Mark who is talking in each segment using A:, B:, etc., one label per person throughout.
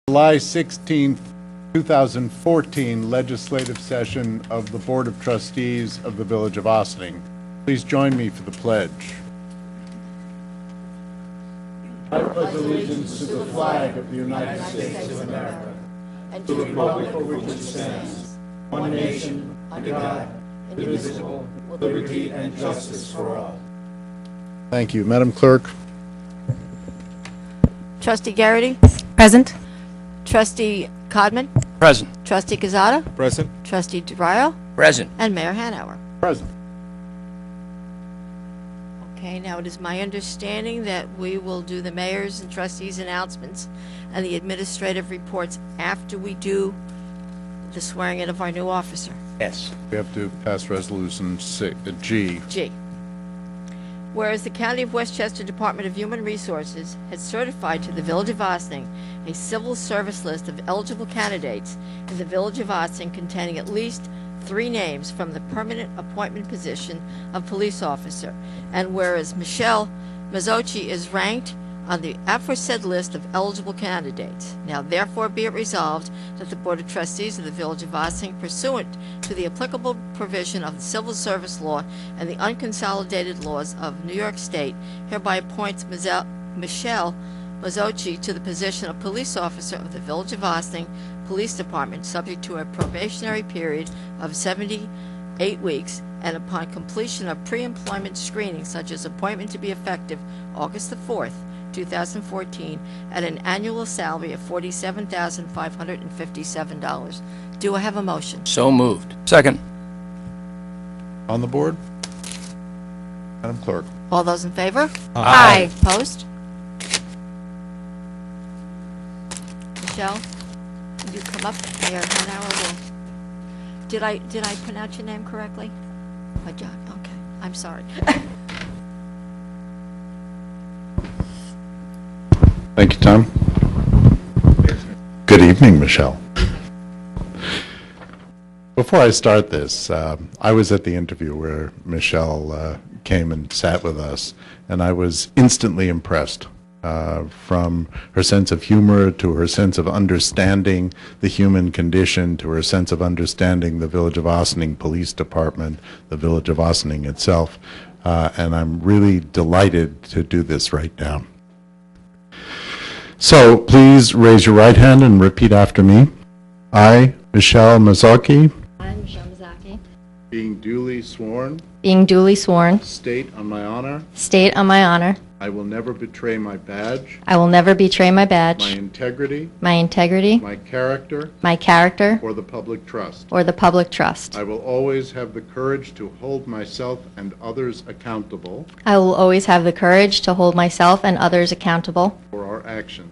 A: July 16th, 2014 legislative session of the Board of Trustees of the Village of Ossining. Please join me for the pledge. I pledge allegiance to the flag of the United States of America and to the republic for which it stands, one nation, under God, indivisible, with liberty and justice for all. Thank you. Madam Clerk.
B: Trustee Garrity?
C: Present.
B: Trustee Codman?
D: Present.
B: Trustee Quezada?
D: Present.
B: Trustee DeRio?
D: Present.
B: And Mayor Hanauer.
A: Present.
B: Okay, now it is my understanding that we will do the mayor's and trustees' announcements and the administrative reports after we do the swearing in of our new officer.
D: Yes.
A: We have to pass resolution G.
B: G. Whereas the County of Westchester Department of Human Resources has certified to the Village of Ossining a civil service list of eligible candidates in the Village of Ossining containing at least 3 names from the permanent appointment position of police officer, and whereas Michelle Mazzocchi is ranked on the aforesaid list of eligible candidates. Now therefore be it resolved that the Board of Trustees of the Village of Ossining, pursuant to the applicable provision of the Civil Service Law and the unconsolidated laws of New York State, hereby appoints Michelle Mazzocchi to the position of police officer of the Village of Ossining Police Department, subject to a probationary period of 78 weeks, and upon completion of pre-employment screening, such as appointment to be effective August the 4th, 2014, at an annual salary of $47,557. Do I have a motion?
D: So moved. Second.
A: On the board? Madam Clerk.
B: All those in favor?
D: Aye.
B: Opposed? Michelle, will you come up? Mayor Hanauer will. Did I pronounce your name correctly? Okay, I'm sorry.
A: Thank you, Tom. Good evening, Michelle. Before I start this, I was at the interview where Michelle came and sat with us, and I was instantly impressed from her sense of humor to her sense of understanding the human condition to her sense of understanding the Village of Ossining Police Department, the Village of Ossining itself, and I'm really delighted to do this right now. So please raise your right hand and repeat after me. I, Michelle Mazzocchi,
C: I, Michelle Mazzocchi,
A: being duly sworn,
C: state on my honor,
A: I will never betray my badge,
C: I will never betray my badge,
A: my integrity,
C: my
A: character, or the public trust.
C: I
A: will always have the courage to hold myself and others accountable
C: will always have the courage to hold myself and others accountable
A: for our actions.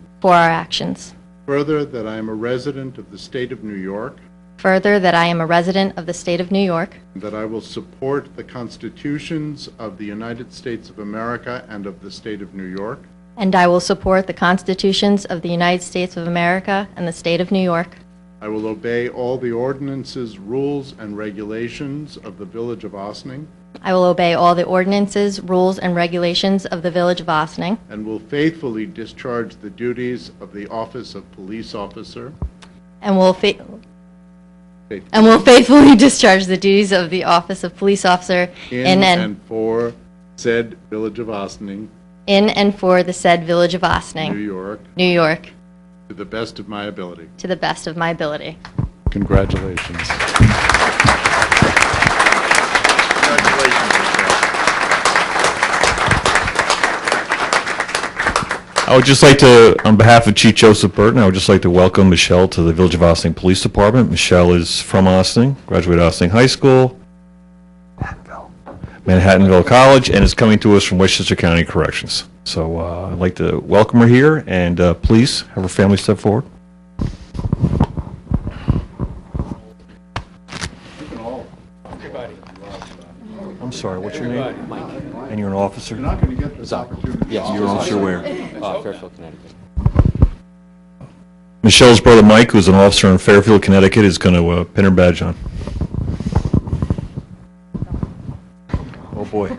A: Further, that I am a resident of the state of New York,
C: Further, that I am a resident of the state of New York,
A: and that I will support the constitutions of the United States of America and of the state of New York,
C: and I will support the constitutions of the United States of America and the state of New York.
A: I will obey all the ordinances, rules, and regulations of the Village of Ossining,
C: I will obey all the ordinances, rules, and regulations of the Village of Ossining,
A: and will faithfully discharge the duties of the office of police officer
C: and will faithfully discharge the duties of the office of police officer
A: in and for said Village of Ossining,
C: in and for the said Village of Ossining,
A: New York,
C: to
A: the best of my ability. Congratulations.
E: I would just like to, on behalf of Chief Joseph Burton, I would just like to welcome Michelle to the Village of Ossining Police Department. Michelle is from Ossining, graduated Ossining High School, Manhattanville College, and is coming to us from Westchester County Corrections. So I'd like to welcome her here, and please have her family step forward. I'm sorry, what's your name? Mike. And you're an officer?
A: You're not going to get this opportunity.
E: Yes, you're an officer where?
D: Fairfield, Connecticut.
E: Michelle's brother Mike, who's an officer in Fairfield, Connecticut, is going to pin her badge on. Oh boy.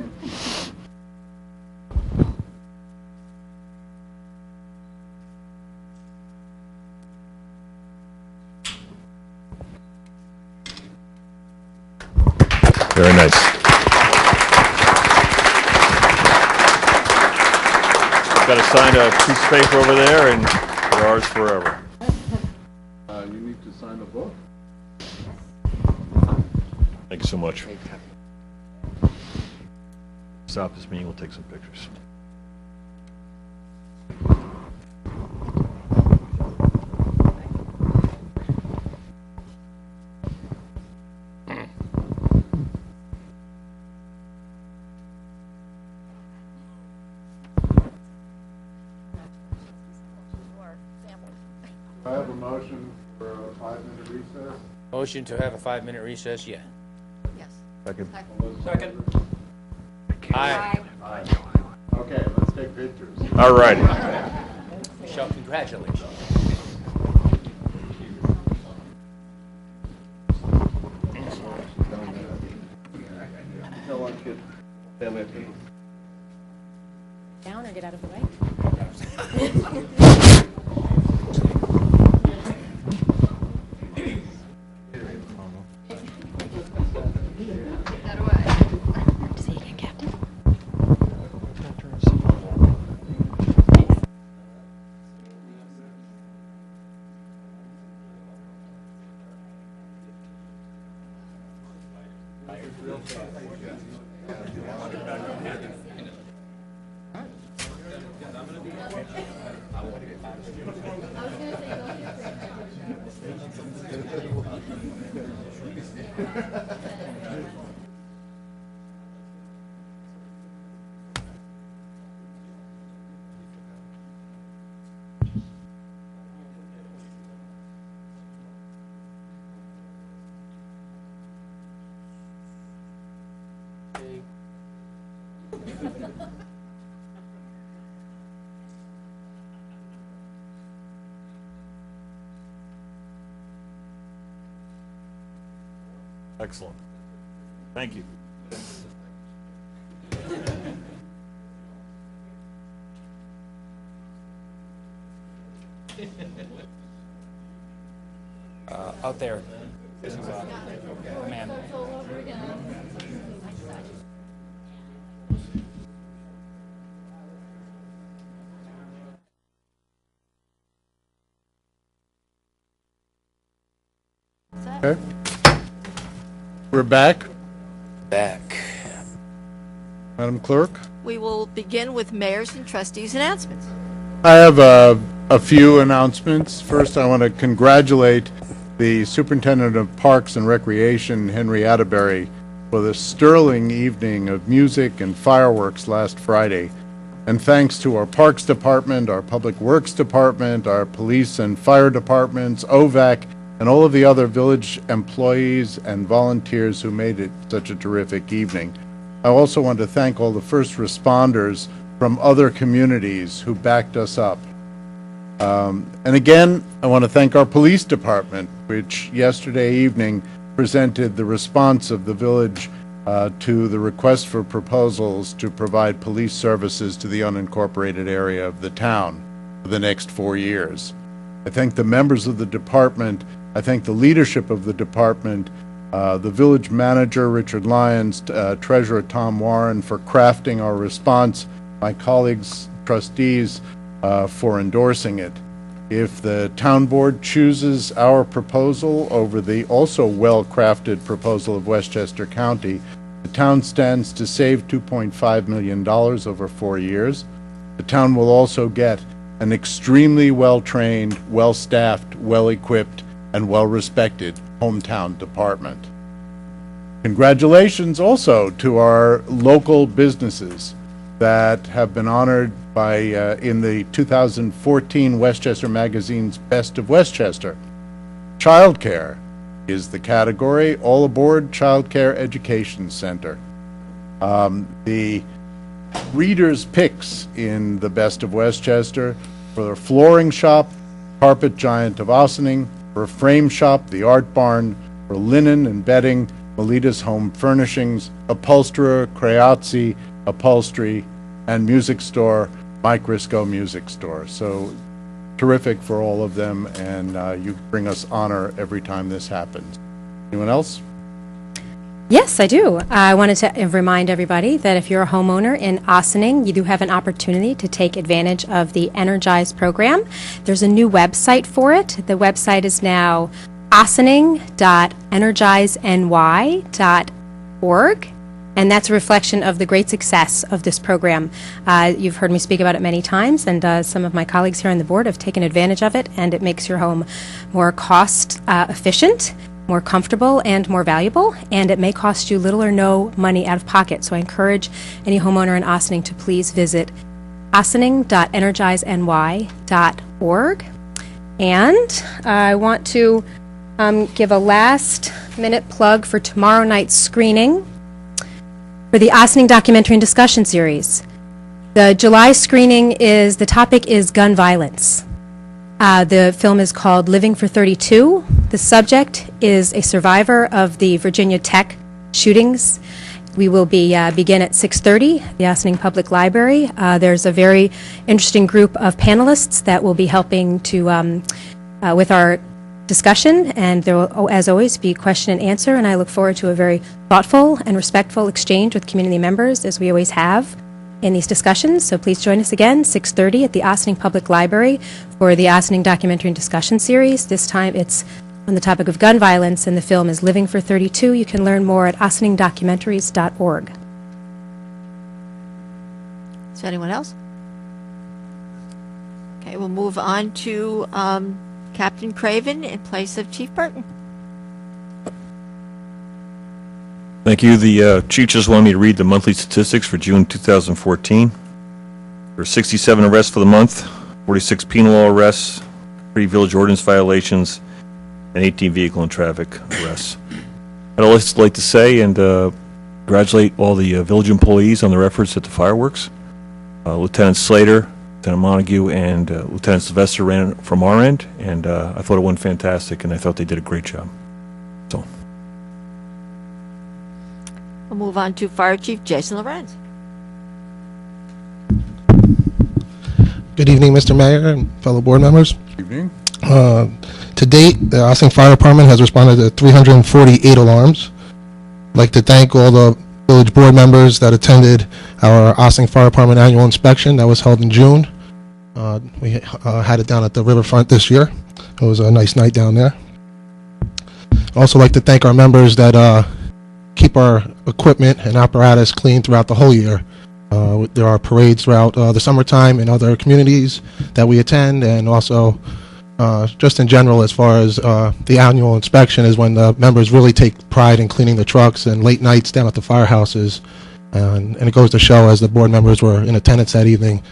E: Very nice. Got to sign a piece of paper over there, and you're ours forever.
A: You need to sign the book?
E: Thank you so much. Stop this meeting, we'll take some pictures.
A: I have a motion for a 5-minute recess.
D: Motion to have a 5-minute recess, yeah.
B: Yes.
E: Second.
D: Second. Aye.
A: Okay, let's take pictures.
E: All righty.
D: Michelle, congratulations.
F: Down or get out of the way? See you again, Captain.
E: Excellent. Thank you.
D: Out there. This is man.
A: Okay. We're back.
D: Back.
A: Madam Clerk?
B: We will begin with mayor's and trustees' announcements.
A: I have a few announcements. First, I want to congratulate the Superintendent of Parks and Recreation, Henry Atterbury, for the sterling evening of music and fireworks last Friday. And thanks to our Parks Department, our Public Works Department, our Police and Fire Departments, OVAC, and all of the other village employees and volunteers who made it such a terrific evening. I also want to thank all the first responders from other communities who backed us up. And again, I want to thank our police department, which yesterday evening presented the response of the village to the request for proposals to provide police services to the unincorporated area of the town for the next 4 years. I thank the members of the department. I thank the leadership of the department, the village manager, Richard Lyons, treasurer Tom Warren, for crafting our response, my colleagues, trustees, for endorsing it. If the town board chooses our proposal over the also well-crafted proposal of Westchester County, the town stands to save $2.5 million over 4 years. The town will also get an extremely well-trained, well-staffed, well-equipped, and well-respected hometown department. Congratulations also to our local businesses that have been honored by in the 2014 Westchester Magazine's Best of Westchester. Childcare is the category. All Aboard Childcare Education Center. The readers' picks in the Best of Westchester for the Flooring Shop, Carpet Giant of Ossining, for a Frame Shop, The Art Barn, for Linen and Bedding, Melita's Home Furnishings, Upholsterer, Creazzi Upholstery, and Music Store, Mike Risco Music Store. So terrific for all of them, and you bring us honor every time this happens. Anyone else?
F: Yes, I do. I wanted to remind everybody that if you're a homeowner in Ossining, you do have an opportunity to take advantage of the Energize program. There's a new website for it. The website is now ossining.energizeny.org. And that's a reflection of the great success of this program. You've heard me speak about it many times, and some of my colleagues here on the board have taken advantage of it, and it makes your home more cost efficient, more comfortable, and more valuable, and it may cost you little or no money out of pocket. So I encourage any homeowner in Ossining to please visit ossining.energizeny.org. And I want to give a last-minute plug for tomorrow night's screening for the Ossining Documentary and Discussion Series. The July screening the topic is gun violence. The film is called Living for 32. The subject is a survivor of the Virginia Tech shootings. We will begin at 6:30 at the Ossining Public Library. There's a very interesting group of panelists that will be helping to with our discussion, and there will, as always, be question and answer, and I look forward to a very thoughtful and respectful exchange with community members, as we always have in these discussions. So please join us again, 6:30 at the Ossining Public Library for the Ossining Documentary and Discussion Series. This time it's on the topic of gun violence, and the film is Living for 32. You can learn more at ossiningdocumentaries.org.
B: Is there anyone else? Okay, we'll move on to Captain Craven in place of Chief Burton.
E: Thank you. The chief just wanted me to read the monthly statistics for June 2014. There were 67 arrests for the month, 46 penal law arrests, 3 village ordinance violations, and 18 vehicle and traffic arrests. I'd also like to say and congratulate all the village employees on their efforts at the fireworks. Lieutenant Slater, Lieutenant Montague, and Lieutenant Sylvester ran from our end, and I thought it went fantastic, and I thought they did a great job. So.
B: We'll move on to Fire Chief Jason Lorenz.
G: Good evening, Mr. Mayor and fellow board members.
A: Good evening.
G: To date, the Ossining Fire Department has responded to 348 alarms. I'd like to thank all the village board members that attended our Ossining Fire Department annual inspection that was held in June. We had it down at the riverfront this year. It was a nice night down there. I'd also like to thank our members that keep our equipment and apparatus clean throughout the whole year. There are parades throughout the summertime in other communities that we attend, and also just in general, as far as the annual inspection is when the members really take pride in cleaning the trucks, and late nights down at the firehouses. And it goes to show, as the board members were in attendance that evening,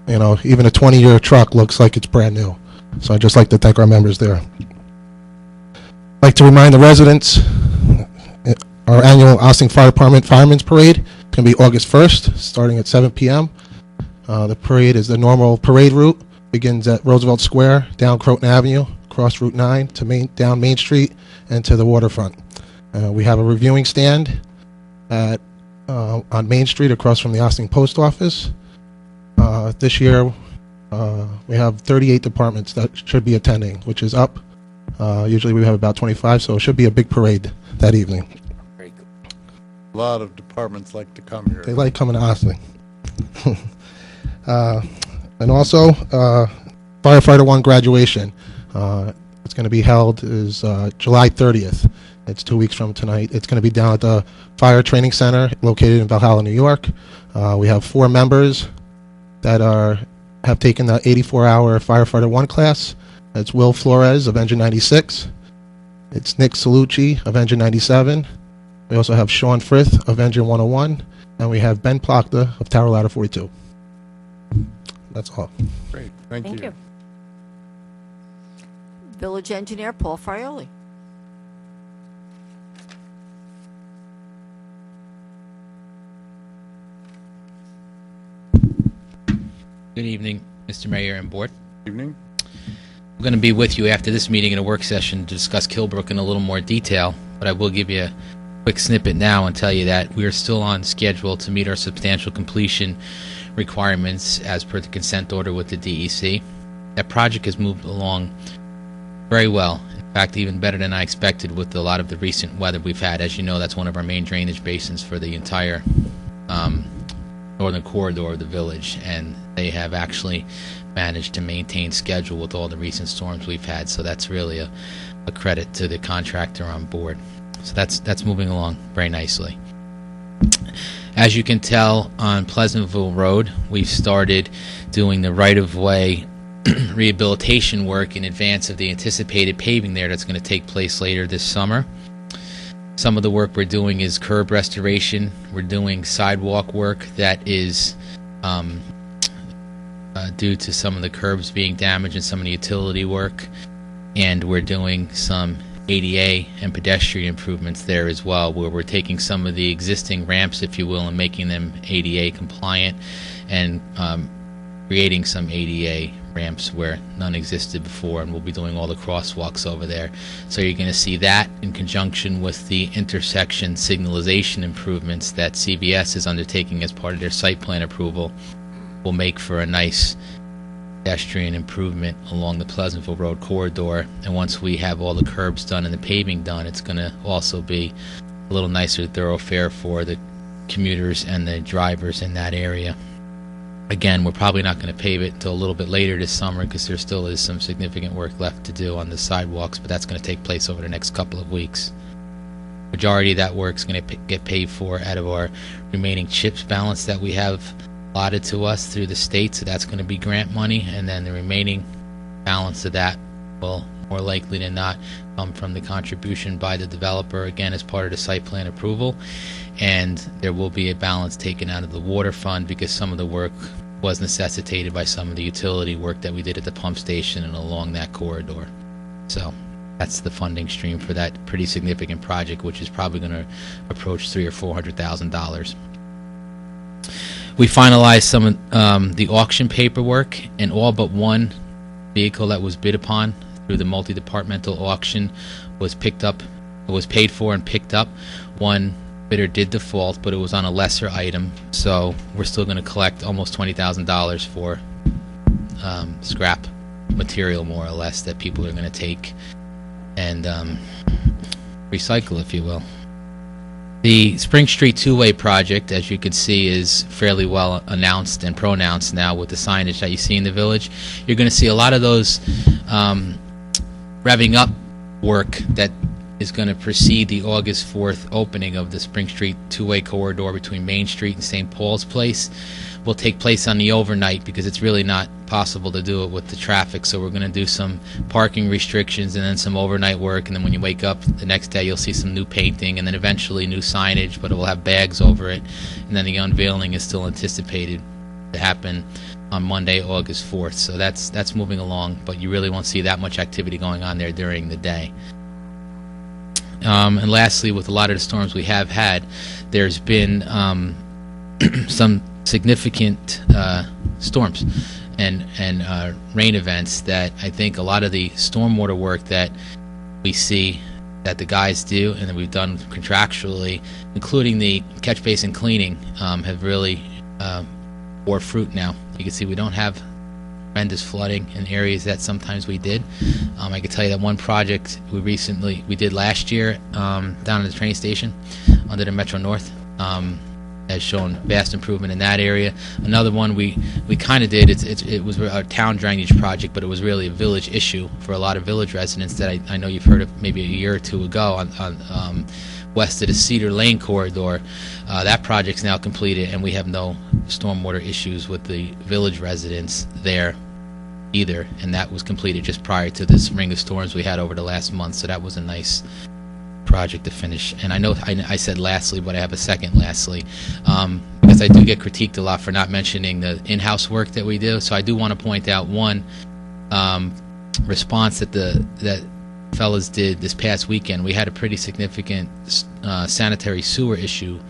G: you know, even a 20-year truck looks like it's brand new. So I'd just like to thank our members there. I'd like to remind the residents, our annual Ossining Fire Department Firemen's Parade is going to be August 1st, starting at 7 p.m. The parade is the normal parade route. Begins at Roosevelt Square, down Croton Avenue, across Route 9 to down Main Street and to the waterfront. We have a reviewing stand on Main Street across from the Ossining Post Office. This year we have 38 departments that should be attending, which is up. Usually we have about 25, so it should be a big parade that evening.
D: Very good.
A: A lot of departments like to come here.
G: They like coming to Ossining. And also, Firefighter 1 graduation. It's going to be held is July 30th. It's 2 weeks from tonight. It's going to be down at the Fire Training Center located in Valhalla, New York. We have 4 members that have taken the 84-hour Firefighter 1 class. It's Will Flores of Engine 96. It's Nick Salucci of Engine 97. We also have Sean Frith of Engine 101. And we have Ben Plachta of Tower Ladder 42. That's all.
A: Great, thank you.
B: Village Engineer Paul Frioli.
H: Good evening, Mr. Mayor and Board.
A: Evening.
H: I'm going to be with you after this meeting in a work session to discuss Kilbrook in a little more detail, but I will give you a quick snippet now and tell you that we are still on schedule to meet our substantial completion requirements as per the consent order with the DEC. That project has moved along very well. In In fact, even better than I expected with a lot of the recent weather we've had. As you know, that's one of our main drainage basins for the entire northern corridor of the village, and they have actually managed to maintain schedule with all the recent storms we've had. So that's really a credit to the contractor on board. So that's moving along very nicely. As you can tell, on Pleasantville Road, we've started doing the right-of-way rehabilitation work in advance of the anticipated paving there that's going to take place later this summer. Some of the work we're doing is curb restoration. We're doing sidewalk work that is due to some of the curbs being damaged and some of the utility work. And we're doing some ADA and pedestrian improvements there as well, where we're taking some of the existing ramps, if you will, and making them ADA compliant, and creating some ADA ramps where none existed before, and we'll be doing all the crosswalks over there. So you're going to see that in conjunction with the intersection signalization improvements that CVS is undertaking as part of their site plan approval, will make for a nice pedestrian improvement along the Pleasantville Road corridor. And once we have all the curbs done and the paving done, it's going to also be a little nicer thoroughfare for the commuters and the drivers in that area. Again, we're probably not going to pave it until a little bit later this summer because there still is some significant work left to do on the sidewalks, but that's going to take place over the next couple of weeks. Majority of that work is going to get paid for out of our remaining CHIPS balance that we have allotted to us through the state, so that's going to be grant money, and then the remaining balance of that will more likely than not come from the contribution by the developer, again as part of the site plan approval. And there will be a balance taken out of the water fund because some of the work was necessitated by some of the utility work that we did at the pump station and along that corridor. So that's the funding stream for that pretty significant project, which is probably going to approach $300,000 or $400,000. We finalized some of the auction paperwork, and all but one vehicle that was bid upon through the multi-departmental auction was paid for and picked up. One bidder did default, but it was on a lesser item, so we're still going to collect almost $20,000 for scrap material, more or less, that people are going to take and recycle, if you will. The Spring Street two-way project, as you can see, is fairly well announced and pronounced now with the signage that you see in the village. You're going to see a lot of those revving up work that is going to precede the August 4th opening of the Spring Street two-way corridor between Main Street and St. Paul's Place. Will take place on the overnight because it's really not possible to do it with the traffic. So we're going to do some parking restrictions and then some overnight work, and then when you wake up the next day you'll see some new painting and then eventually new signage, but it will have bags over it. And then the unveiling is still anticipated to happen on Monday, August 4th. So that's moving along, but you really won't see that much activity going on there during the day. And lastly, with a lot of the storms we have had, there's been some significant storms and rain events that I think a lot of the stormwater work that we see that the guys do and that we've done contractually, including the catch basin cleaning, have really bore fruit now. You can see we don't have tremendous flooding in areas that sometimes we did. I can tell you that one project we did last year down at the train station under the Metro North has shown vast improvement in that area. Another one we kind of did, it was a town drainage project, but it was really a village issue for a lot of village residents that I know you've heard of maybe a year or two ago on west of the Cedar Lane corridor. That project's now completed, and we have no stormwater issues with the village residents there either, and that was completed just prior to this ring of storms we had over the last month, so that was a nice project to finish. And I know I said lastly, but I have a second lastly, because I do get critiqued a lot for not mentioning the in-house work that we do. So I do want to point out one response that fellas did this past weekend. We had a pretty significant sanitary sewer issue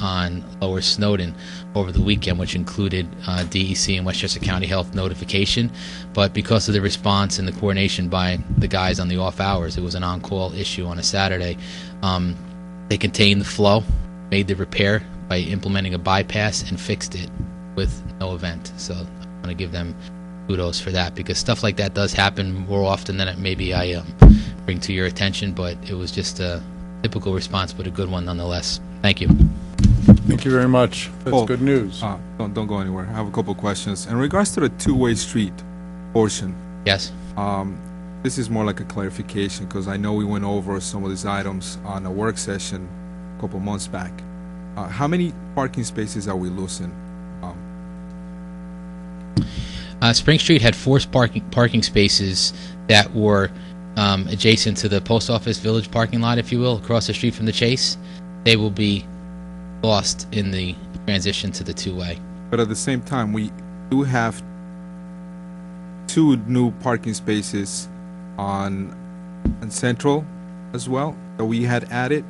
H: on Lower Snowden over the weekend, which included DEC and Westchester County Health notification. But because of the response and the coordination by the guys on the off hours, it was an on-call issue on a Saturday. They contained the flow, made the repair by implementing a bypass, and fixed it with no event. So I want to give them kudos for that, because stuff like that does happen more often than it maybe I bring to your attention, but it was just a typical response, but a good one nonetheless. Thank you.
A: Thank you very much. That's
I: Paul,
A: good news.
I: Don't go anywhere. I have a couple of questions. In regards to the two-way street portion,
H: Yes?
I: this is more like a clarification because I know we went over some of these items on a work session a couple months back. How many parking spaces are we losing?
H: Spring Street had 4 parking spaces that were adjacent to the post office village parking lot, if you will, across the street from the Chase. They will be lost in the transition to the two-way.
I: But at the same time, we do have 2 new parking spaces on Central as well that we had added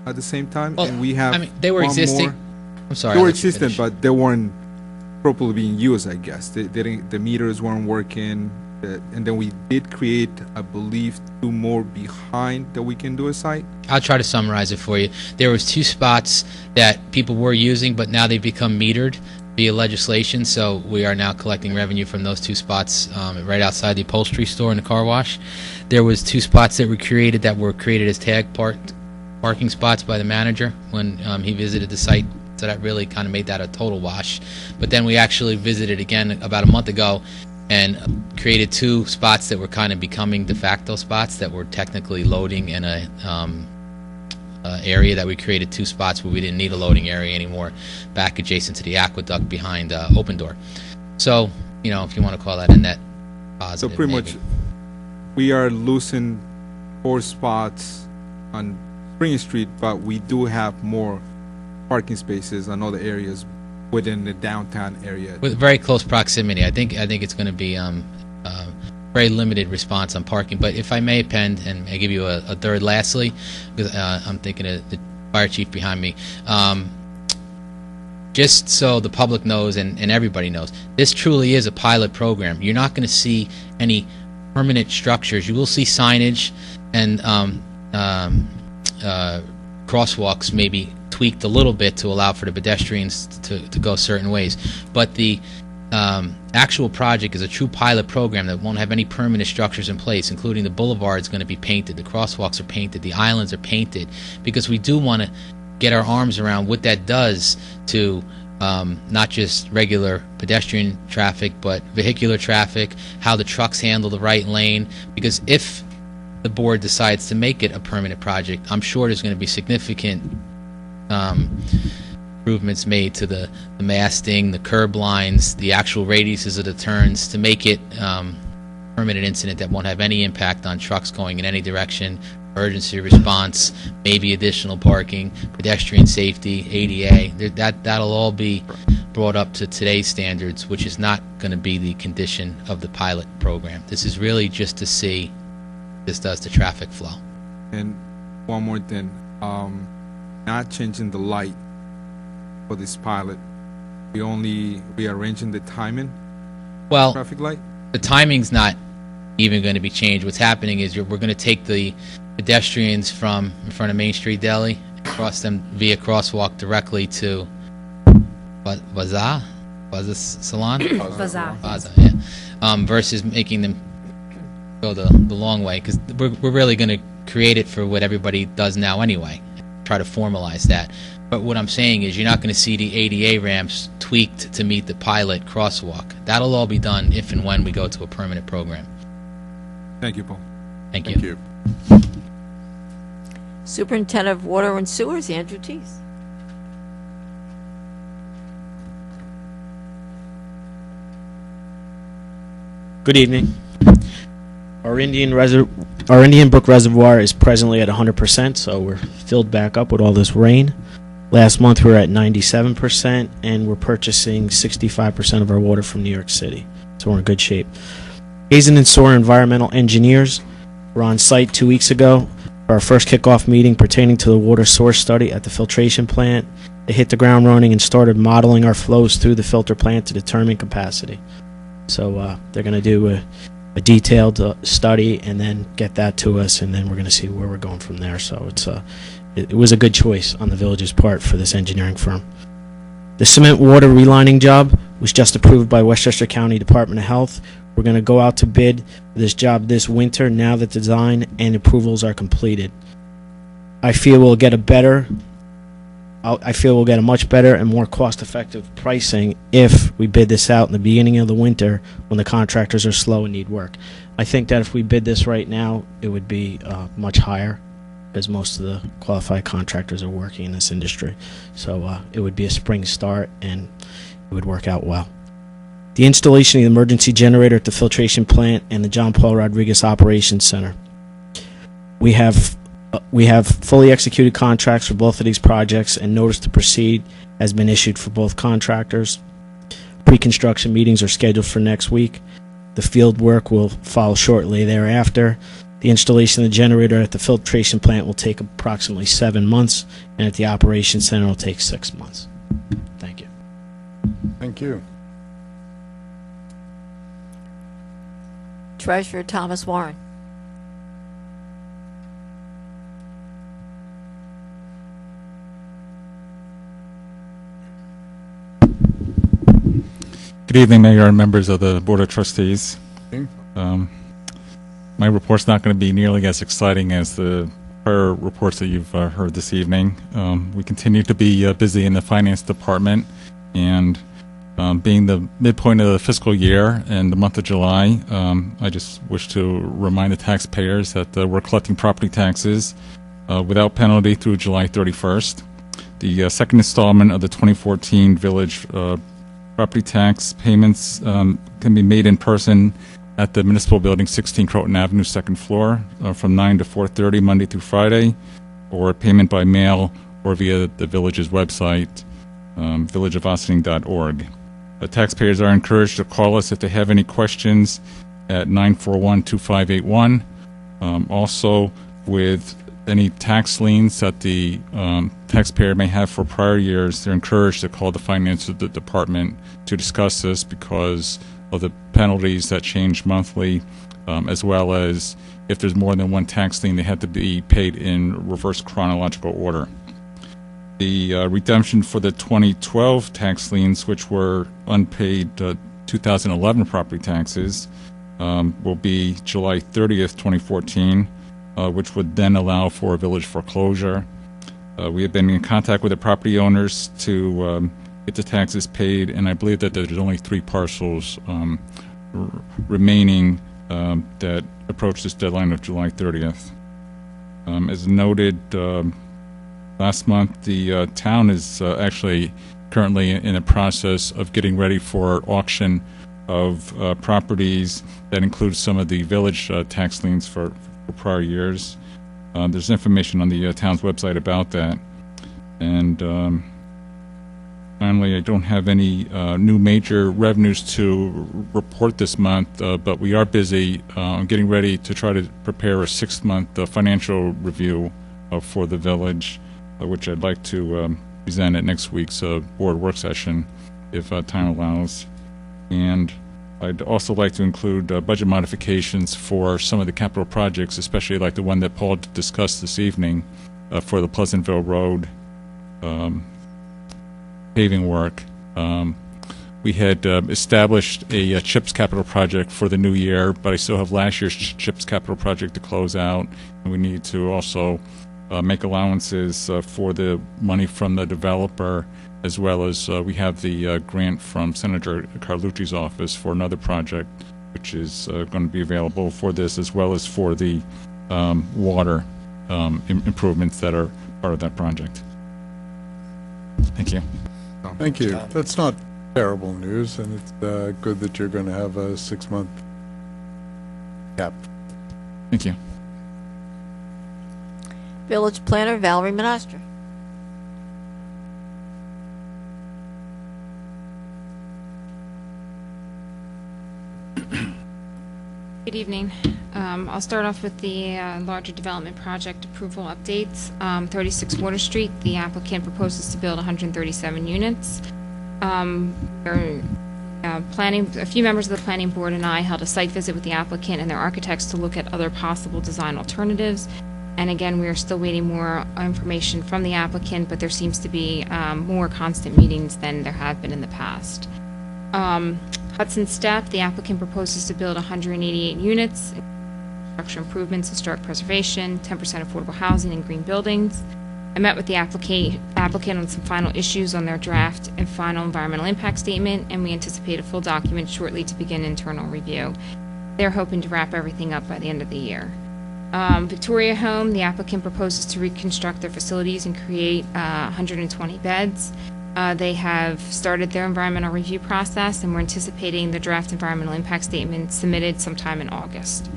I: at the same time,
H: Well,
I: and we have
H: I mean, they were
I: one
H: existing.
I: more.
H: I'm sorry.
I: They
H: I'll
I: were
H: let you
I: existing,
H: finish.
I: but they weren't properly being used, I guess. They didn't, the meters weren't working, and then we did create, I believe, 2 more behind that we can do a site.
H: I'll try to summarize it for you. There was 2 spots that people were using, but now they've become metered via legislation, so we are now collecting revenue from those 2 spots right outside the upholstery store and the car wash. There was 2 spots that were created as tag parking spots by the manager when he visited the site, so that really kind of made that a total wash. But then we actually visited again about a month ago and created 2 spots that were kind of becoming de facto spots that were technically loading in a area that we created 2 spots where we didn't need a loading area anymore, back adjacent to the aqueduct behind Open Door. So, you know, if you want to call that a net positive.
I: So pretty
H: maybe.
I: much, we are losing 4 spots on Spring Street, but we do have more parking spaces on other areas within the downtown area.
H: With very close proximity. I think it's going to be very limited response on parking. But if I may, Penn, and I give you a third lastly, because I'm thinking of the fire chief behind me. Just so the public knows and everybody knows, this truly is a pilot program. You're not going to see any permanent structures. You will see signage and crosswalks maybe tweaked a little bit to allow for the pedestrians to go certain ways. But the actual project is a true pilot program that won't have any permanent structures in place, including the boulevard is going to be painted, the crosswalks are painted, the islands are painted, because we do want to get our arms around what that does to not just regular pedestrian traffic, but vehicular traffic, how the trucks handle the right lane, because if the board decides to make it a permanent project, I'm sure there's going to be significant improvements made to the masting, the curb lines, the actual radiuses of the turns to make it permanent incident that won't have any impact on trucks going in any direction, emergency response, maybe additional parking, pedestrian safety, ADA. That'll all be brought up to today's standards, which is not going to be the condition of the pilot program. This is really just to see what this does to traffic flow.
I: And one more thing, not changing the light for this pilot. We only rearranging the timing
H: Well,
I: traffic light.
H: the timing's not even going to be changed. What's happening is we're going to take the pedestrians from in front of Main Street Deli, cross them via crosswalk directly to Baza Salon?
F: Bazaar.
H: Baza, yeah. Versus making them go the long way, because we're really going to create it for what everybody does now anyway, try to formalize that. But what I'm saying is you're not going to see the ADA ramps tweaked to meet the pilot crosswalk. That'll all be done if and when we go to a permanent program.
I: Thank you, Paul.
H: Thank you.
A: Thank you.
B: Superintendent of Water and Sewers, Andrew Teese.
J: Good evening. Our Indian Brook Reservoir is presently at 100%, so we're filled back up with all this rain. Last month we were at 97%, and we're purchasing 65% of our water from New York City, so we're in good shape. Hazen and Soar Environmental Engineers were on site 2 weeks ago for our first kickoff meeting pertaining to the water source study at the filtration plant. They hit the ground running and started modeling our flows through the filter plant to determine capacity. So they're going to do a detailed study and then get that to us, and then we're going to see where we're going from there. So it was a good choice on the village's part for this engineering firm. The cement water relining job was just approved by Westchester County Department of Health. We're going to go out to bid for this job this winter now that the design and approvals are completed. I feel we'll get a much better and more cost-effective pricing if we bid this out in the beginning of the winter when the contractors are slow and need work. I think that if we bid this right now, it would be much higher because most of the qualified contractors are working in this industry. So it would be a spring start and it would work out well. The installation of the emergency generator at the filtration plant and the John Paul Rodriguez Operations Center. We have fully executed contracts for both of these projects, and notice to proceed has been issued for both contractors. Pre-construction meetings are scheduled for next week. The field work will follow shortly thereafter. The installation of the generator at the filtration plant will take approximately 7 months, and at the operations center will take 6 months. Thank you.
A: Thank you.
B: Treasurer Thomas Warren.
K: Good evening, Mayor and members of the Board of Trustees.
A: Okay.
K: My report's not going to be nearly as exciting as the prior reports that you've heard this evening. We continue to be busy in the Finance Department, and being the midpoint of the fiscal year and the month of July, I just wish to remind the taxpayers that we're collecting property taxes without penalty through July 31st. The second installment of the 2014 village property tax payments can be made in person at the Municipal Building, 16 Croton Avenue, second floor, from 9 to 4:30 Monday through Friday, or payment by mail or via the village's website, villageofossining.org. Taxpayers are encouraged to call us if they have any questions at 941-2581. Also, with any tax liens that the taxpayer may have for prior years, they're encouraged to call the Finance Department to discuss this because of the penalties that change monthly, as well as if there's more than one tax lien, they have to be paid in reverse chronological order. The redemption for the 2012 tax liens, which were unpaid 2011 property taxes, will be July 30th, 2014, which would then allow for a village foreclosure. We have been in contact with the property owners to get the taxes paid, and I believe that there's only 3 parcels remaining that approach this deadline of July 30th. As noted last month, the town is actually currently in the process of getting ready for auction of properties that includes some of the village tax liens for prior years. There's information on the town's website about that. And finally, I don't have any new major revenues to report this month, but we are busy getting ready to try to prepare a 6-month financial review for the village, which I'd like to present at next week's board work session, if time allows. And I'd also like to include budget modifications for some of the capital projects, especially like the one that Paul discussed this evening for the Pleasantville Road paving work. We had established a CHIPS capital project for the new year, but I still have last year's CHIPS capital project to close out, and we need to also make allowances for the money from the developer, as well as we have the grant from Senator Carlucci's office for another project, which is going to be available for this, as well as for the water improvements that are part of that project. Thank you.
A: Thank you. That's not terrible news, and it's good that you're going to have a 6-month cap.
K: Thank you.
B: Village Planner Valerie Monastra.
L: Good evening. I'll start off with the larger development project approval updates. 36 Water Street, the applicant proposes to build 137 units. A few members of the planning board and I held a site visit with the applicant and their architects to look at other possible design alternatives. And again, we are still waiting more information from the applicant, but there seems to be more constant meetings than there have been in the past. Hudson Step, the applicant proposes to build 188 units, infrastructure improvements, historic preservation, 10% affordable housing, and green buildings. I met with the applicant on some final issues on their draft and final environmental impact statement, and we anticipate a full document shortly to begin internal review. They're hoping to wrap everything up by the end of the year. Victoria Home, the applicant proposes to reconstruct their facilities and create 120 beds. They have started their environmental review process, and we're anticipating the draft environmental impact statement submitted sometime in August.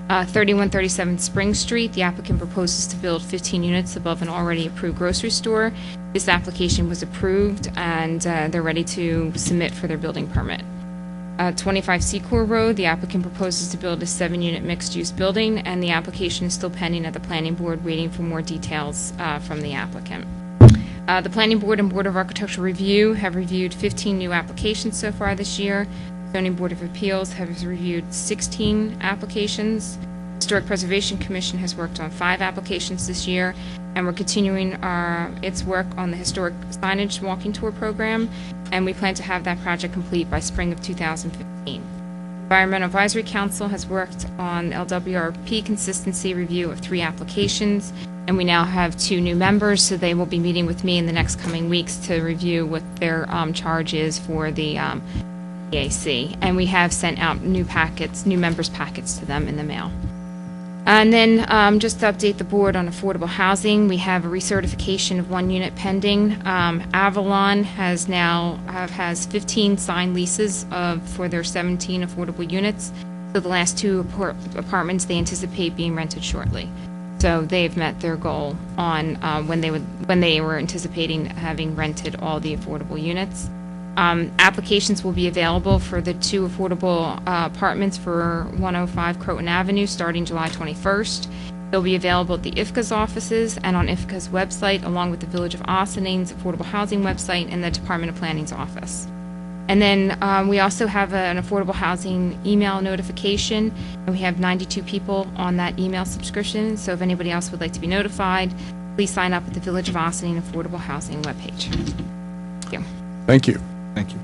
L: 3137 Spring Street, the applicant proposes to build 15 units above an already approved grocery store. This application was approved, and they're ready to submit for their building permit. 25 Secor Road, the applicant proposes to build a 7-unit mixed-use building, and the application is still pending at the Planning Board, waiting for more details from the applicant. The Planning Board and Board of Architectural Review have reviewed 15 new applications so far this year. Zoning Board of Appeals has reviewed 16 applications. Historic Preservation Commission has worked on 5 applications this year, and we're continuing its work on the historic signage walking tour program, and we plan to have that project complete by spring of 2015. Environmental Advisory Council has worked on LWRP consistency review of 3 applications, and we now have 2 new members, so they will be meeting with me in the next coming weeks to review what their charge is for the EAC. And we have sent out new members' packets to them in the mail. And then just to update the board on affordable housing, we have a recertification of 1 unit pending. Avalon has 15 signed leases for their 17 affordable units. So the last 2 apartments they anticipate being rented shortly. So they've met their goal on when they were anticipating having rented all the affordable units. Applications will be available for the 2 affordable apartments for 105 Croton Avenue starting July 21st. They'll be available at the IFCA's offices and on IFCA's website, along with the Village of Ossining's affordable housing website and the Department of Planning's office. And then we also have an affordable housing email notification, and we have 92 people on that email subscription. So if anybody else would like to be notified, please sign up at the Village of Ossining affordable housing webpage. Thank you.
A: Thank you.
I: Thank you.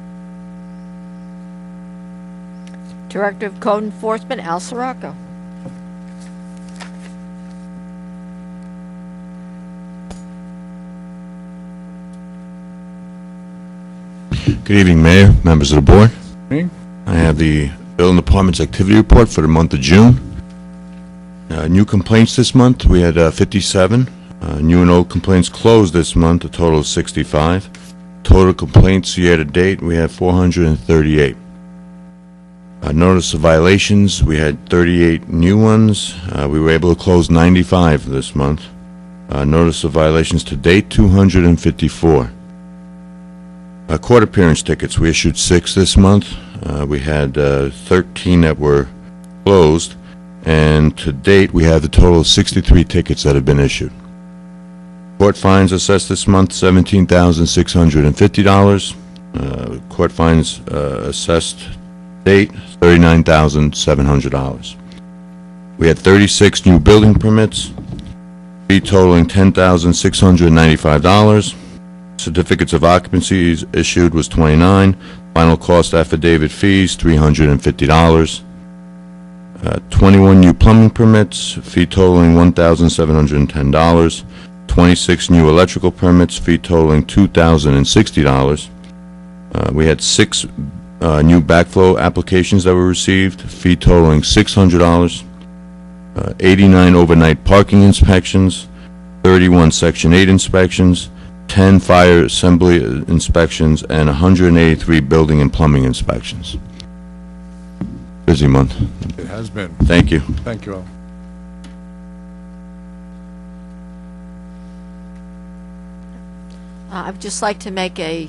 B: Director of Code Enforcement, Al Sirocco.
M: Good evening, Mayor, members of the board.
A: Me?
M: I have the Building Department's activity report for the month of June. New complaints this month, we had 57. New and old complaints closed this month, a total of 65. Total complaints year to date, we had 438. Notice of violations, we had 38 new ones. We were able to close 95 this month. Notice of violations to date, 254. Court appearance tickets, we issued 6 this month. We had 13 that were closed, and to date we have the total of 63 tickets that have been issued. Court fines assessed this month, $17,650. Court fines assessed date, $39,700. We had 36 new building permits, fee totaling $10,695. Certificates of occupancies issued was 29. Final cost affidavit fees, $350. 21 new plumbing permits, fee totaling $1,710. 26 new electrical permits, fee totaling $2,060. We had 6 new backflow applications that were received, fee totaling $600. 89 overnight parking inspections, 31 Section 8 inspections, 10 fire assembly inspections, and 183 building and plumbing inspections. Busy month.
A: It has been.
M: Thank you.
A: Thank you all.
B: I'd just like to make a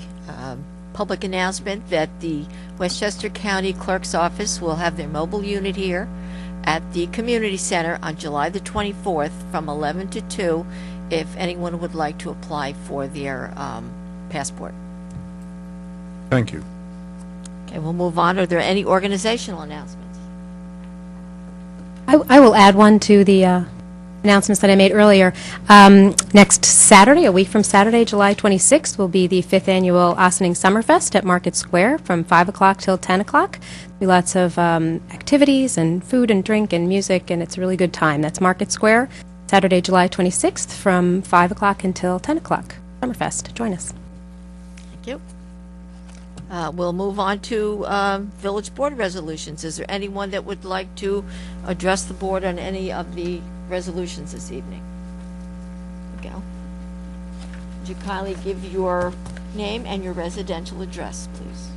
B: public announcement that the Westchester County Clerk's Office will have their mobile unit here at the Community Center on July the 24th from 11 to 2 if anyone would like to apply for their passport.
A: Thank you.
B: Okay, we'll move on. Are there any organizational announcements?
F: I will add one to the announcements that I made earlier. Next Saturday, a week from Saturday, July 26th, will be the 5th Annual Ossining Summerfest at Market Square from 5 o'clock till 10 o'clock. There'll be lots of activities and food and drink and music, and it's a really good time. That's Market Square, Saturday, July 26th, from 5 o'clock until 10 o'clock. Summerfest. Join us.
B: Thank you. We'll move on to village board resolutions. Is there anyone that would like to address the board on any of the resolutions this evening? Go. Would you kindly give your name and your residential address, please?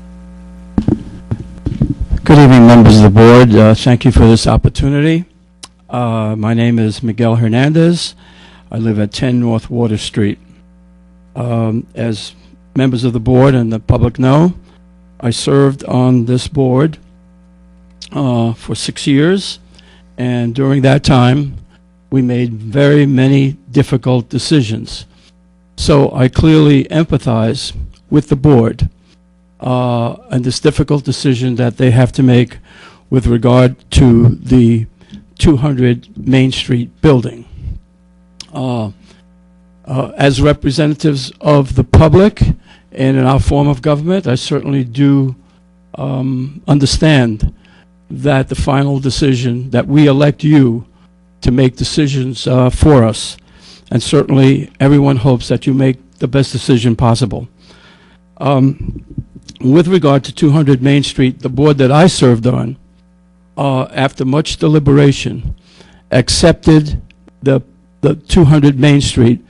N: Good evening, members of the board. Thank you for this opportunity. My name is Miguel Hernandez. I live at 10 North Water Street. As members of the board and the public know, I served on this board for 6 years, and during that time, we made very many difficult decisions. So I clearly empathize with the board and this difficult decision that they have to make with regard to the 200 Main Street building. As representatives of the public and in our form of government, I certainly do understand that the final decision, that we elect you to make decisions for us. And certainly everyone hopes that you make the best decision possible. With regard to 200 Main Street, the board that I served on, after much deliberation, accepted the 200 Main Street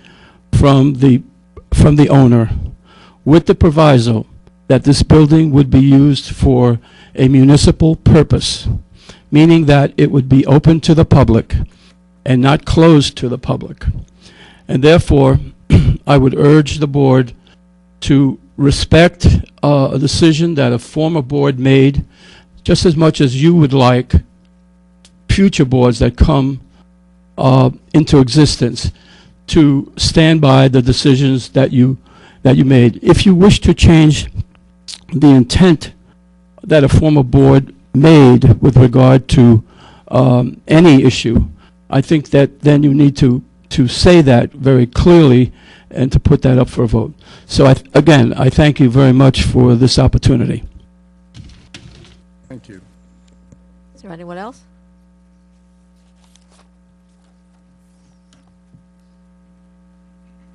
N: from the owner with the proviso that this building would be used for a municipal purpose, meaning that it would be open to the public and not closed to the public. And therefore, I would urge the board to respect a decision that a former board made, just as much as you would like future boards that come into existence to stand by the decisions that you made. If you wish to change the intent that a former board made with regard to any issue, I think that then you need to say that very clearly and to put that up for a vote. So again, I thank you very much for this opportunity.
A: Thank you.
B: Is there anyone else?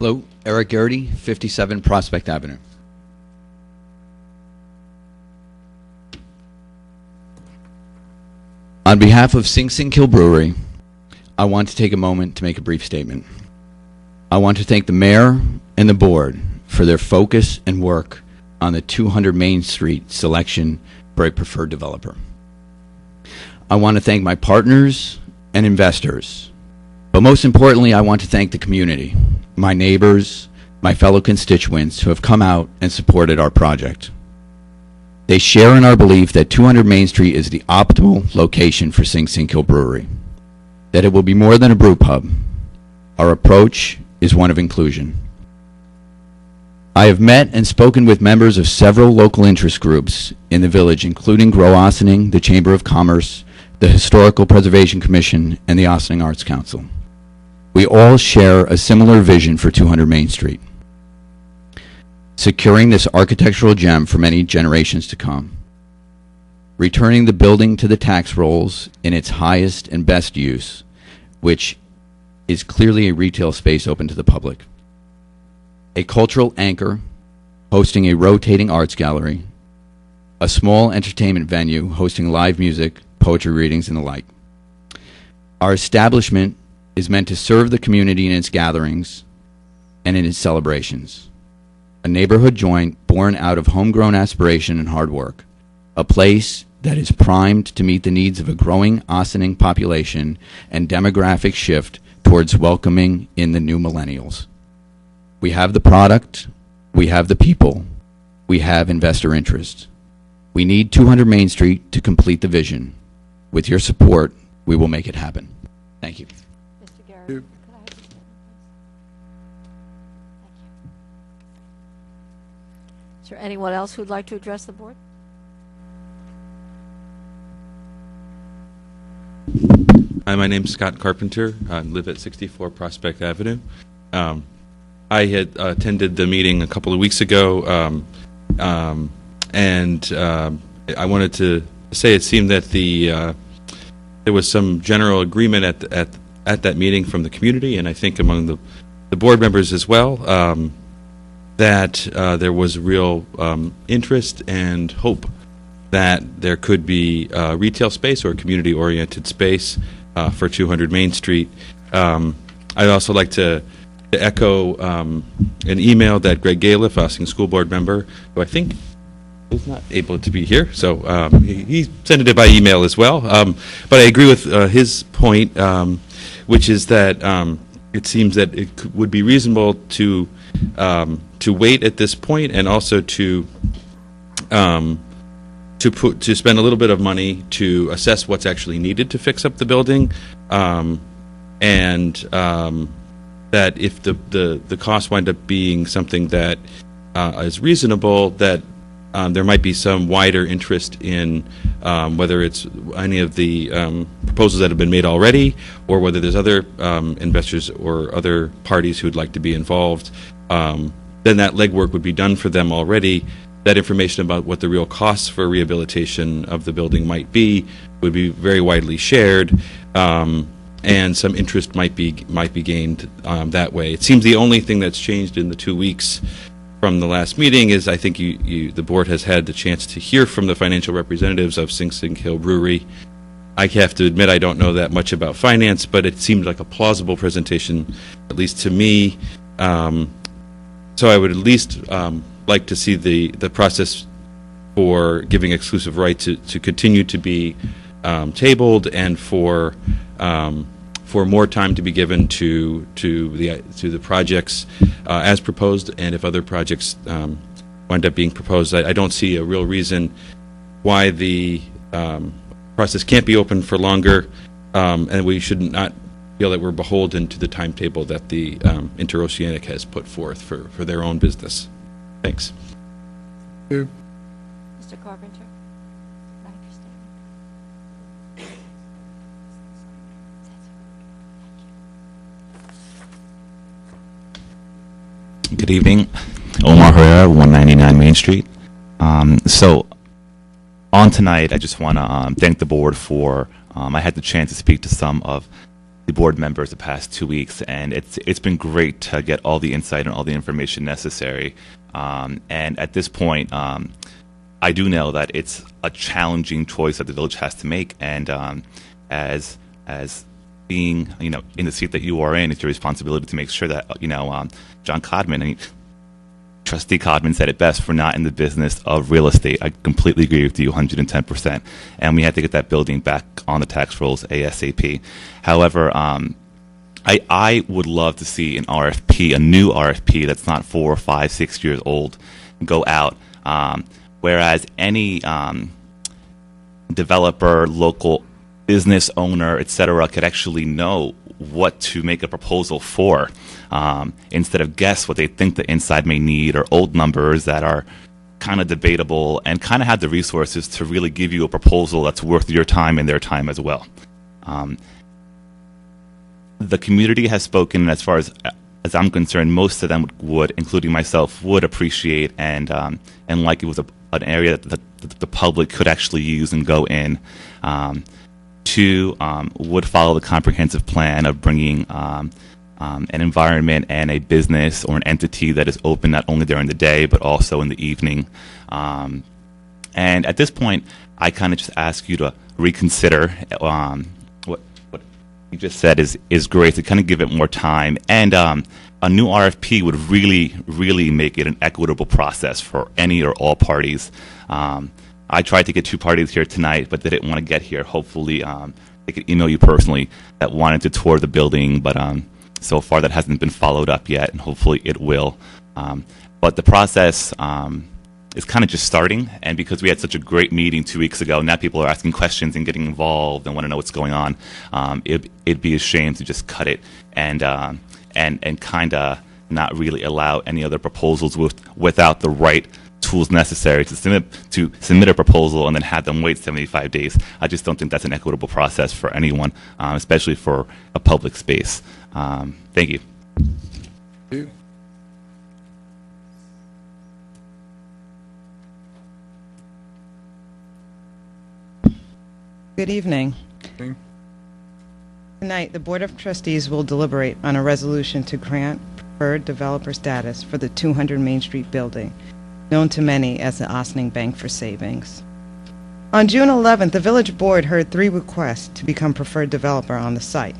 O: Hello, Eric Garrity, 57 Prospect Avenue. On behalf of Sing Sing Kill Brewery, I want to take a moment to make a brief statement. I want to thank the mayor and the board for their focus and work on the 200 Main Street selection for a preferred developer. I want to thank my partners and investors, but most importantly, I want to thank the community, my neighbors, my fellow constituents who have come out and supported our project. They share in our belief that 200 Main Street is the optimal location for Sing Sing Kill Brewery, that it will be more than a brew pub. Our approach is one of inclusion. I have met and spoken with members of several local interest groups in the village, including Grow Ossining, the Chamber of Commerce, the Historical Preservation Commission, and the Ossining Arts Council. We all share a similar vision for 200 Main Street, securing this architectural gem for many generations to come, returning the building to the tax rolls in its highest and best use, which is clearly a retail space open to the public, a cultural anchor hosting a rotating arts gallery, a small entertainment venue hosting live music, poetry readings, and the like. Our establishment is meant to serve the community in its gatherings and in its celebrations. A neighborhood joint born out of homegrown aspiration and hard work. A place that is primed to meet the needs of a growing Ossining population and demographic shift towards welcoming in the new millennials. We have the product, we have the people, we have investor interest. We need 200 Main Street to complete the vision. With your support, we will make it happen. Thank you.
B: Mr. Garrett, could I have your statement, please? Thank you. Is there anyone else who would like to address the board?
P: Hi, my name's Scott Carpenter. I live at 64 Prospect Avenue. I had attended the meeting a couple of weeks ago, and I wanted to say it seemed that there was some general agreement at that meeting from the community, and I think among the board members as well, that there was real interest and hope that there could be retail space or community-oriented space for 200 Main Street. I'd also like to echo an email that Greg Galiff, Ossining School Board member, who I think is not able to be here, so he sent it by email as well. But I agree with his point, which is that it seems that it would be reasonable to wait at this point, and also to spend a little bit of money to assess what's actually needed to fix up the building, and that if the costs wind up being something that is reasonable, that there might be some wider interest in whether it's any of the proposals that have been made already, or whether there's other investors or other parties who'd like to be involved. Then that legwork would be done for them already. That information about what the real costs for rehabilitation of the building might be would be very widely shared, and some interest might be gained that way. It seems the only thing that's changed in the 2 weeks from the last meeting is I think the board has had the chance to hear from the financial representatives of Sing Sing Hill Brewery. I have to admit I don't know that much about finance, but it seemed like a plausible presentation, at least to me. So I would at least like to see the process for giving exclusive right to continue to be tabled, and for more time to be given to the projects as proposed, and if other projects wind up being proposed, I don't see a real reason why the process can't be open for longer, and we should not feel that we're beholden to the timetable that the Interoceanic has put forth for their own business. Thanks.
B: Mr. Carpenter? Thank you.
Q: Good evening. Omar Herrera, 199 Main Street. So on tonight, I just want to thank the board for, I had the chance to speak to some of the board members the past 2 weeks, and it's been great to get all the insight and all the information necessary. And at this point, I do know that it's a challenging choice that the village has to make, and as being, in the seat that you are in, it's your responsibility to make sure that, John Codman, Trustee Codman said it best, we're not in the business of real estate. I completely agree with you 110%. And we have to get that building back on the tax rolls ASAP. However, I would love to see an RFP, a new RFP that's not 4, 5, 6 years old, go out. Whereas any developer, local business owner, etc., could actually know what to make a proposal for, instead of guess what they think the inside may need, or old numbers that are kind of debatable, and kind of have the resources to really give you a proposal that's worth your time and their time as well. The community has spoken, as far as I'm concerned, most of them would, including myself, would appreciate and like it was an area that the public could actually use and go in. Two, would follow the comprehensive plan of bringing an environment and a business or an entity that is open not only during the day but also in the evening. And at this point, I kind of just ask you to reconsider what you just said is great, to kind of give it more time. And a new RFP would really make it an equitable process for any or all parties. I tried to get 2 parties here tonight, but they didn't want to get here. Hopefully, they could email you personally that wanted to tour the building, but so far that hasn't been followed up yet, and hopefully it will. But the process is kind of just starting, and because we had such a great meeting 2 weeks ago, now people are asking questions and getting involved and want to know what's going on. It'd be a shame to just cut it and kind of not really allow any other proposals without the right tools necessary to submit a proposal and then have them wait 75 days. I just don't think that's an equitable process for anyone, especially for a public space. Thank you.
R: Good evening. Tonight, the Board of Trustees will deliberate on a resolution to grant preferred developer status for the 200 Main Street building, known to many as the Ossining Bank for Savings. On June 11th, the Village Board heard 3 requests to become preferred developer on the site.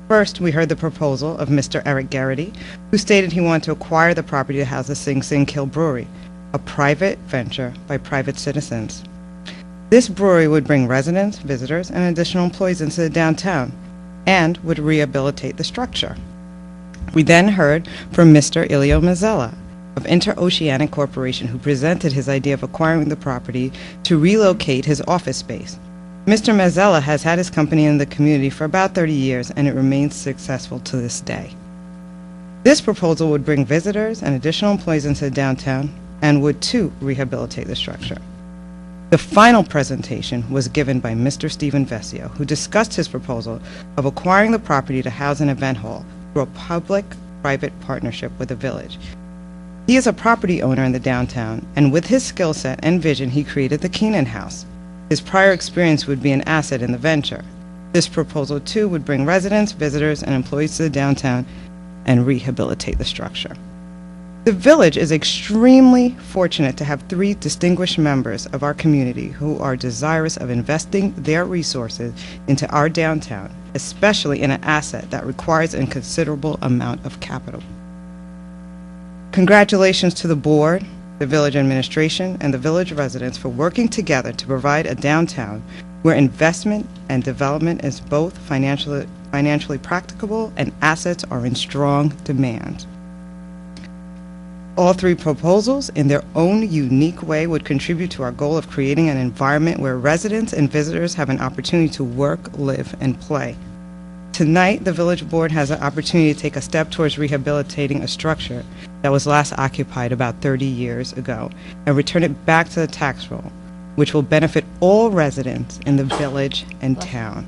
R: First, we heard the proposal of Mr. Eric Garrity, who stated he wanted to acquire the property to house the Sing Sing Kill Brewery, a private venture by private citizens. This brewery would bring residents, visitors, and additional employees into the downtown and would rehabilitate the structure. We then heard from Mr. Ilio Mazzella of Interoceanic Corporation, who presented his idea of acquiring the property to relocate his office space. Mr. Mazzella has had his company in the community for about 30 years, and it remains successful to this day. This proposal would bring visitors and additional employees into the downtown and would, too, rehabilitate the structure. The final presentation was given by Mr. Stephen Vesio, who discussed his proposal of acquiring the property to house an event hall through a public-private partnership with the village. He is a property owner in the downtown, and with his skill set and vision, he created the Keenan House. His prior experience would be an asset in the venture. This proposal, too, would bring residents, visitors, and employees to the downtown and rehabilitate the structure. The village is extremely fortunate to have 3 distinguished members of our community who are desirous of investing their resources into our downtown, especially in an asset that requires a considerable amount of capital. Congratulations to the board, the village administration, and the village residents for working together to provide a downtown where investment and development is both financially practicable and assets are in strong demand. All 3 proposals, in their own unique way, would contribute to our goal of creating an environment where residents and visitors have an opportunity to work, live, and play. Tonight, the Village Board has an opportunity to take a step towards rehabilitating a structure that was last occupied about 30 years ago and return it back to the tax roll, which will benefit all residents in the village and town.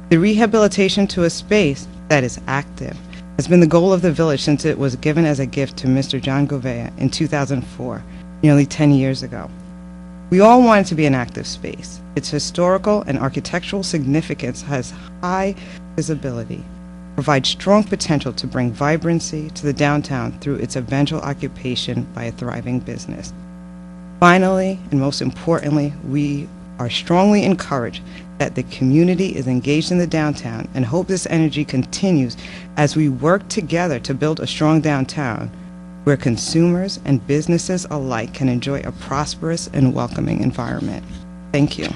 R: The rehabilitation to a space that is active has been the goal of the village since it was given as a gift to Mr. John Gouveia in 2004, nearly 10 years ago. We all want it to be an active space. Its historical and architectural significance has high visibility, provides strong potential to bring vibrancy to the downtown through its eventual occupation by a thriving business. Finally, and most importantly, we are strongly encouraged that the community is engaged in the downtown and hope this energy continues as we work together to build a strong downtown where consumers and businesses alike can enjoy a prosperous and welcoming environment. Thank you.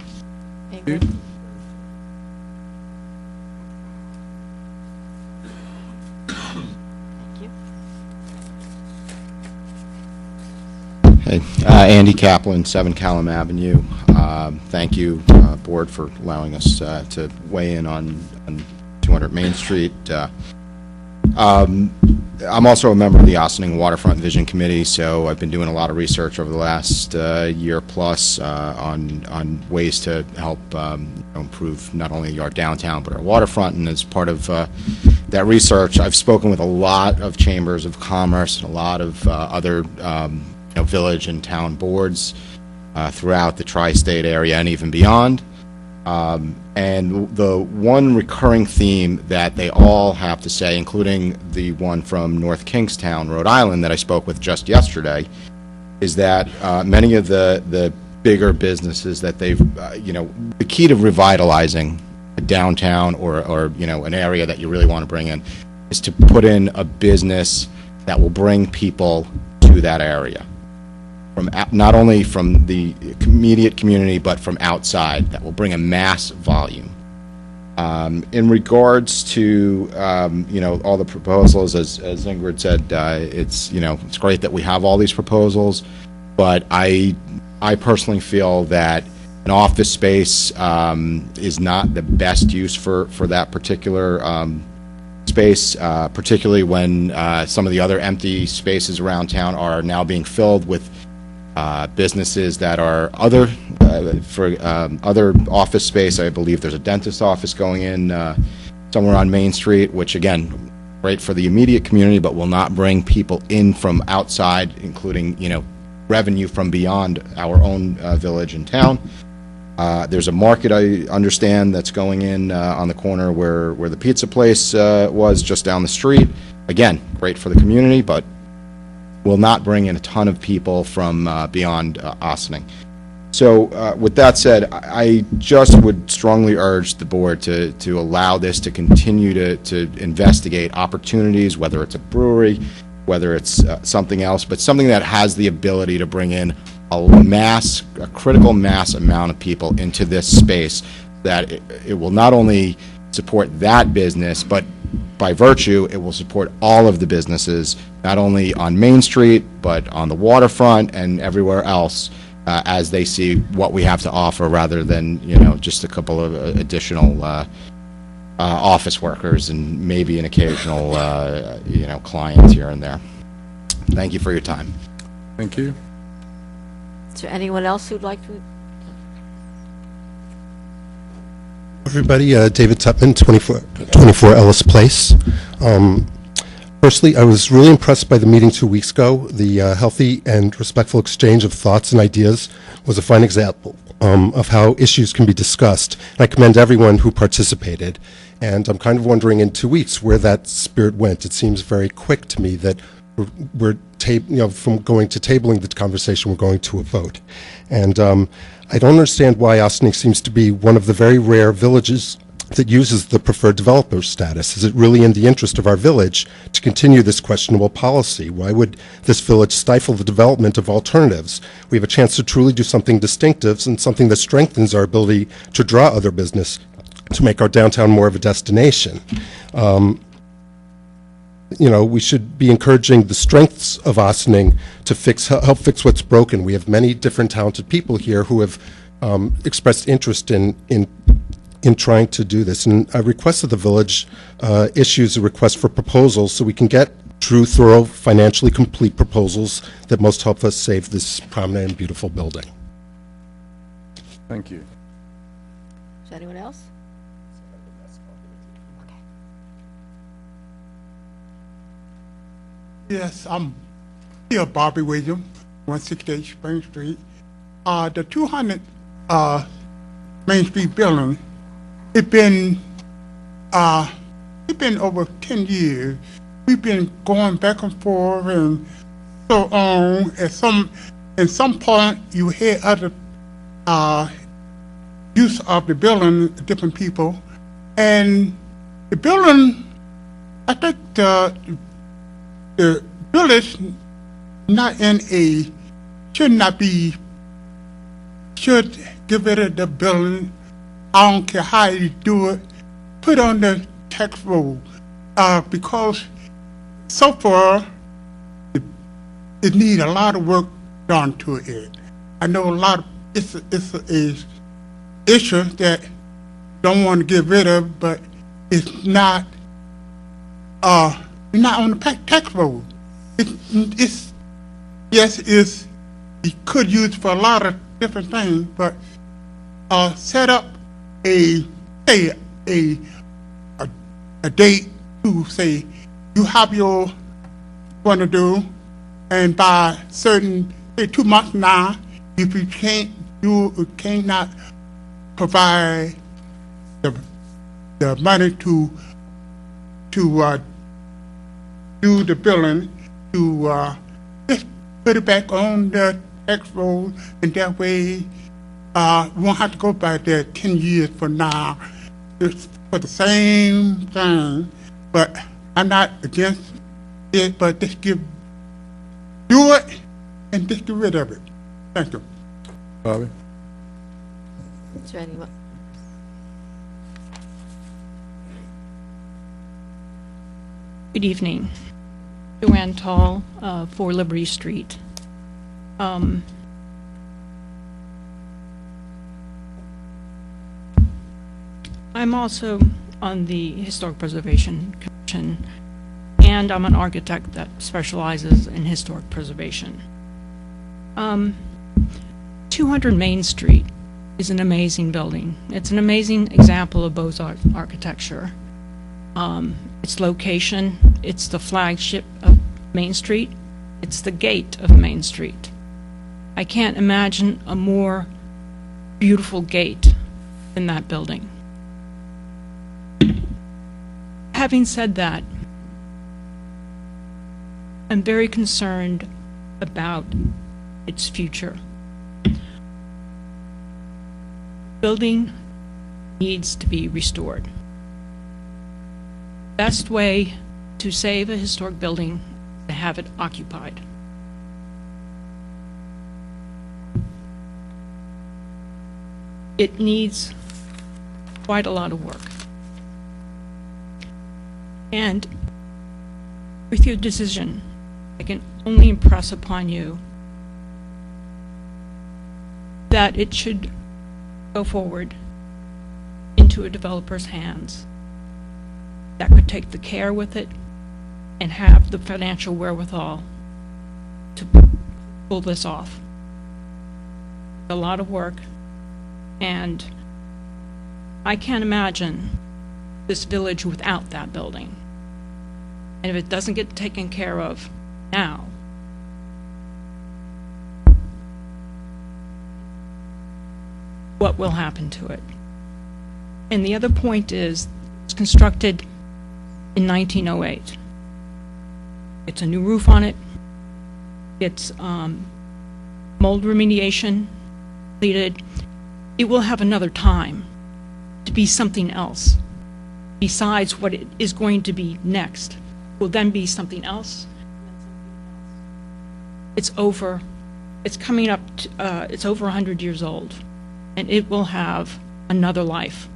B: Thank you.
S: Hey, Andy Kaplan, 7 Callum Avenue. Thank you, Board, for allowing us to weigh in on 200 Main Street. I'm also a member of the Ossining Waterfront Vision Committee, so I've been doing a lot of research over the last year plus on ways to help improve not only our downtown but our waterfront. And as part of that research, I've spoken with a lot of chambers of commerce and a lot of other village and town boards throughout the tri-state area and even beyond. And the one recurring theme that they all have to say, including the one from North Kingstown, Rhode Island, that I spoke with just yesterday, is that many of the bigger businesses that they've, the key to revitalizing a downtown or an area that you really want to bring in is to put in a business that will bring people to that area. From not only from the immediate community, but from outside, that will bring a mass volume. In regards to all the proposals, as Ingrid said, it's great that we have all these proposals, but I personally feel that an office space is not the best use for that particular space, particularly when some of the other empty spaces around town are now being filled with businesses that are other, for other office space. I believe there's a dentist office going in somewhere on Main Street, which again, great for the immediate community, but will not bring people in from outside, including, revenue from beyond our own village and town. There's a market, I understand, that's going in on the corner where the pizza place was, just down the street. Again, great for the community, but will not bring in a ton of people from beyond Ossining. So with that said, I just would strongly urge the board to allow this to continue to investigate opportunities, whether it's a brewery, whether it's something else, but something that has the ability to bring in a critical mass amount of people into this space, that it will not only support that business, but by virtue, it will support all of the businesses, not only on Main Street, but on the waterfront and everywhere else, as they see what we have to offer, rather than, just a couple of additional office workers and maybe an occasional, client here and there. Thank you for your time.
A: Thank you.
B: Is there anyone else who'd like to?
G: Everybody, David Tutman, 24 Ellis Place. Firstly, I was really impressed by the meeting 2 weeks ago. The healthy and respectful exchange of thoughts and ideas was a fine example of how issues can be discussed. And I commend everyone who participated. And I'm kind of wondering in 2 weeks where that spirit went. It seems very quick to me that we're from going to tabling the conversation, we're going to a vote. And I don't understand why Ossining seems to be one of the very rare villages that uses the preferred developer status. Is it really in the interest of our village to continue this questionable policy? Why would this village stifle the development of alternatives? We have a chance to truly do something distinctive and something that strengthens our ability to draw other business, to make our downtown more of a destination. We should be encouraging the strengths of Ossining to help fix what's broken. We have many different talented people here who have expressed interest in trying to do this. And I request that the village issues a request for proposals so we can get true, thorough, financially complete proposals that most help us save this prominent and beautiful building.
A: Thank you.
B: Is there anyone else?
T: Yes, I'm here, Bobby Williams, 168 Spring Street. The 200 Main Street building, it's been over 10 years. We've been going back and forth and so on. At some point, you hear other use of the building, different people, and the building, I think the village should get rid of the building. I don't care how you do it, put on the tax roll, because so far it needs a lot of work done to it. I know it's a issue that don't want to get rid of, but it's not on the tax roll. You could use it for a lot of different things, but set up a date to say you have your want to do, and by certain 2 months now, if you cannot provide the money to do the billing, to just put it back on the tax roll, and that way we won't have to go back there 10 years from now. It's for the same thing, but I'm not against it, but just do it and just get rid of it. Thank you.
A: Bobby?
B: Is there anyone?
U: Good evening. Joanne Tall, 4 Liberty Street. I'm also on the Historic Preservation Commission, and I'm an architect that specializes in historic preservation. 200 Main Street is an amazing building. It's an amazing example of Beaux-Arts architecture. Its location, it's the flagship of Main Street, it's the gate of Main Street. I can't imagine a more beautiful gate than that building. Having said that, I'm very concerned about its future. Building needs to be restored. Best way to save a historic building is to have it occupied. It needs quite a lot of work. And with your decision, I can only impress upon you that it should go forward into a developer's hands that could take the care with it and have the financial wherewithal to pull this off. A lot of work, and I can't imagine this village without that building. And if it doesn't get taken care of now, what will happen to it? And the other point is, it's constructed in 1908. It's a new roof on it. It's mold remediation completed. It will have another time to be something else besides what it is going to be next. It will then be something else. It's over. It's coming up. It's over 100 years old, and it will have another life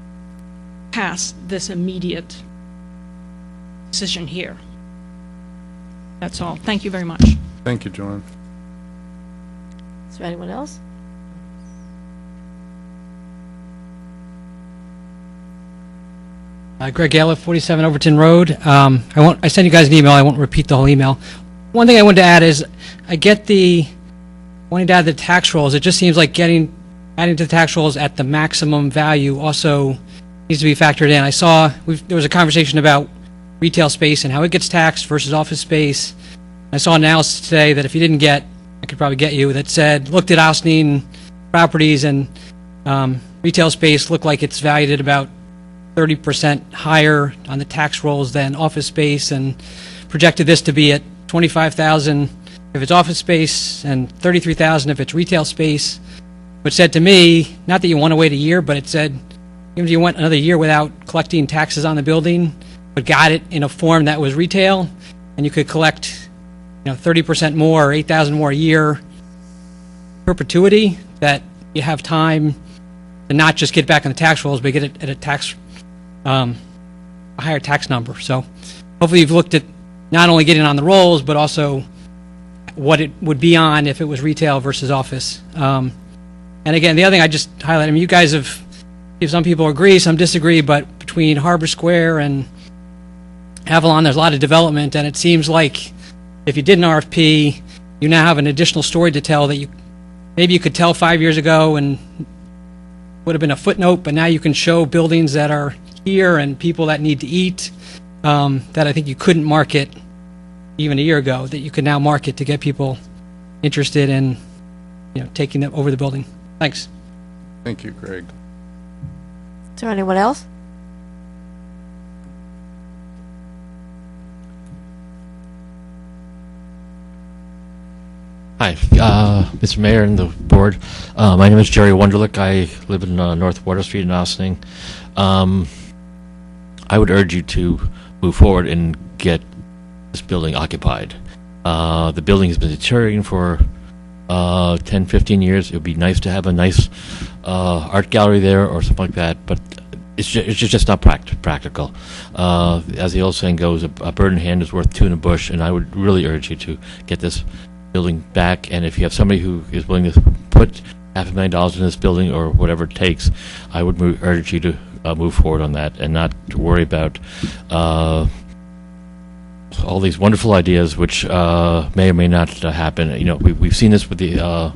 U: past this immediate decision here. That's all. Thank you very much.
A: Thank you, Joanne.
B: Is there anyone else?
C: Greg Gale, 47 Overton Road. I sent you guys an email. I won't repeat the whole email. One thing I wanted to add is I get wanting to add the tax rolls. It just seems like adding to the tax rolls at the maximum value also needs to be factored in. I saw there was a conversation about retail space and how it gets taxed versus office space. I saw an analysis today that if you didn't get, I could probably get you, that said, looked at Ossining properties and retail space looked like it's valued at about 30% higher on the tax rolls than office space, and projected this to be at $25,000 if it's office space and $33,000 if it's retail space. Which said to me, not that you want to wait a year, but it said, even if you went another year without collecting taxes on the building, but got it in a form that was retail, and you could collect, 30% more, or $8,000 more a year, perpetuity, that you have time to not just get back on the tax rolls, but get it at a higher tax number. So hopefully you've looked at not only getting on the rolls, but also what it would be on if it was retail versus office. And again, the other thing I just highlight, you guys have, some people agree, some disagree, but between Harbor Square and Avalon, there's a lot of development, and it seems like if you did an RFP, you now have an additional story to tell that maybe you could tell 5 years ago and would have been a footnote, but now you can show buildings that are here and people that need to eat that I think you couldn't market even a year ago, that you can now market to get people interested in taking them over the building. Thanks.
A: Thank you, Greg.
B: Is there anyone else?
V: Hi, Mr. Mayor and the board. My name is Jerry Wunderlich. I live in North Water Street in Ossining. I would urge you to move forward and get this building occupied. The building has been deteriorating for 10, 15 years. It would be nice to have a nice art gallery there or something like that, but it's just not practical. As the old saying goes, a bird in hand is worth two in a bush, and I would really urge you to get this building back. And if you have somebody who is willing to put $500,000 in this building or whatever it takes, I would urge you to move forward on that and not to worry about all these wonderful ideas, which may or may not happen. You know, we've seen this with the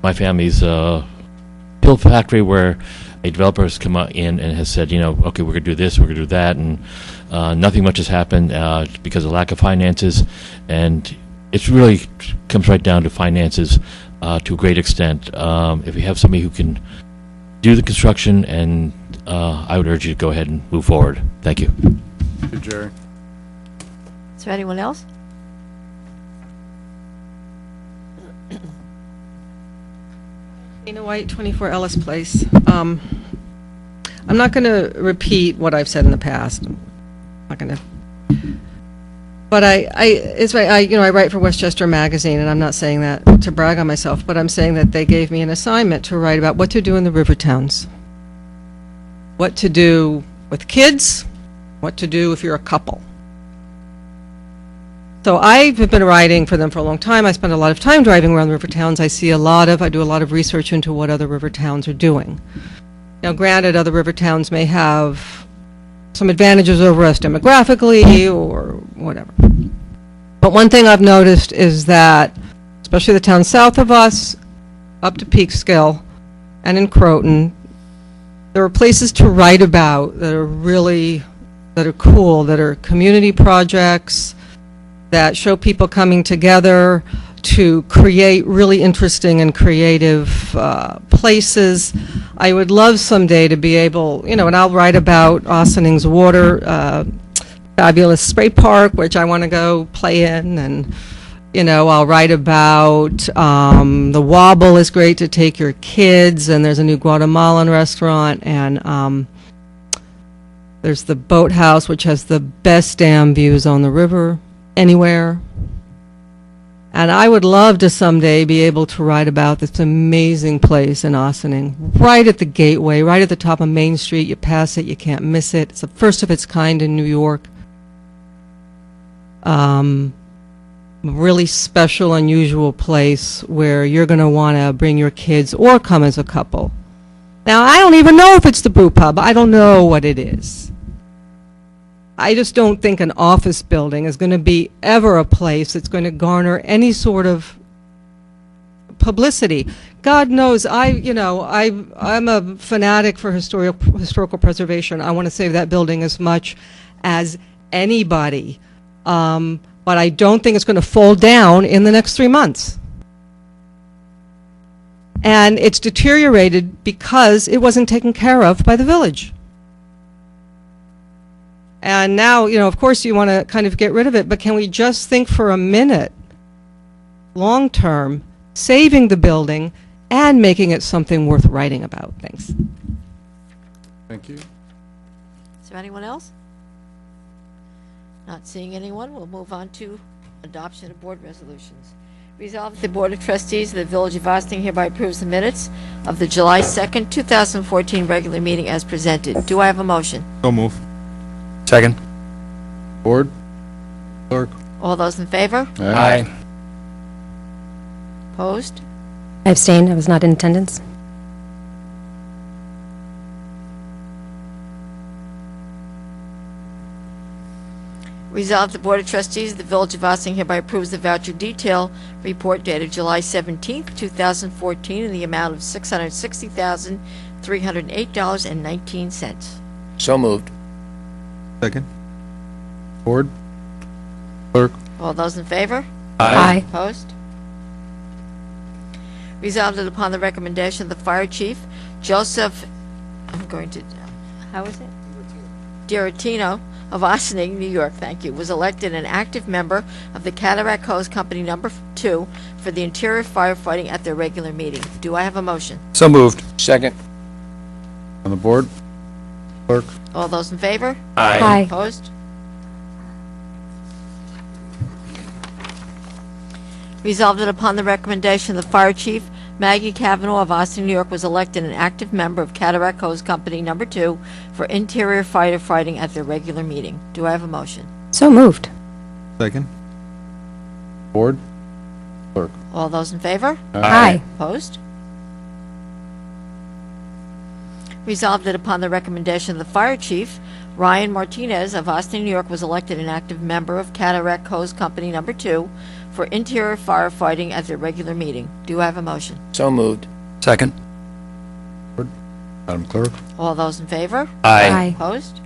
V: my family's pill factory, where a developer has come in and has said, you know, okay, we're going to do this, we're going to do that, and nothing much has happened because of lack of finances, and it really comes right down to finances to a great extent. If you have somebody who can do the construction, and I would urge you to go ahead and move forward. Thank you.
A: Thank you, Jerry.
B: Is there anyone else?
D: Dana White, 24 Ellis Place. I'm not going to repeat what I've said in the past. I'm not going to. But I write for Westchester Magazine, and I'm not saying that to brag on myself, but I'm saying that they gave me an assignment to write about what to do in the river towns. What to do with kids, what to do if you're a couple. So I've been writing for them for a long time. I spend a lot of time driving around river towns. I do a lot of research into what other river towns are doing. Now, granted, other river towns may have some advantages over us demographically or whatever. But one thing I've noticed is that, especially the towns south of us, up to Peekskill and in Croton, there are places to write about that are cool, that are community projects, that show people coming together to create really interesting and creative places. I would love someday to be able, and I'll write about Ossining's water, fabulous spray park, which I want to go play in, and, I'll write about the Wobble is great to take your kids, and there's a new Guatemalan restaurant, and there's the Boathouse, which has the best damn views on the river anywhere. And I would love to someday be able to write about this amazing place in Ossining, right at the gateway, right at the top of Main Street. You pass it, you can't miss it. It's the first of its kind in New York. Really special, unusual place where you're going to want to bring your kids or come as a couple. Now, I don't even know if it's the brew pub. I don't know what it is. I just don't think an office building is going to be ever a place that's going to garner any sort of publicity. God knows, I'm a fanatic for historical preservation. I want to save that building as much as anybody. But I don't think it's going to fall down in the next 3 months. And it's deteriorated because it wasn't taken care of by the village. And now, of course you want to kind of get rid of it, but can we just think for a minute, long term, saving the building and making it something worth writing about? Thanks.
A: Thank you.
B: Is there anyone else? Not seeing anyone, we'll move on to adoption of board resolutions. Resolved that the Board of Trustees of the Village of Ossining hereby approves the minutes of the July 2nd, 2014 regular meeting as presented. Do I have a motion?
I: So move.
G: Second.
A: Board? Clerk?
B: All those in favor?
G: Aye.
B: Opposed?
F: I abstain. I was not in attendance.
B: Resolved, the Board of Trustees of the Village of Ossining hereby approves the voucher detail report dated July 17th, 2014 in the amount of $660,308.19.
E: So moved.
I: Second.
A: Board? Clerk?
B: All those in favor?
F: Aye.
B: Opposed? Resolved that upon the recommendation of the Fire Chief, Joseph, how is it? Diratino of Ossining, New York, thank you, was elected an active member of the Cataract Hose Company number 2 for the interior firefighting at their regular meeting. Do I have a motion?
E: So moved. Second.
A: On the board? Clerk?
B: All those in favor?
E: Aye.
F: Aye.
B: Opposed? Resolved that upon the recommendation of the Fire Chief, Maggie Cavanaugh of Ossining, New York, was elected an active member of Cataract Hose Company number 2 for interior firefighting at their regular meeting. Do I have a motion?
F: So moved.
I: Second.
A: Board? Clerk?
B: All those in favor?
F: Aye.
B: Opposed? Resolved that upon the recommendation of the fire chief, Ryan Martinez of Ossining, New York was elected an active member of Cataract Hose Company Number 2 for interior firefighting at their regular meeting. Do I have a motion?
E: So moved. Second.
A: Madam Clerk?
B: All those in favor?
E: Aye.
B: Opposed?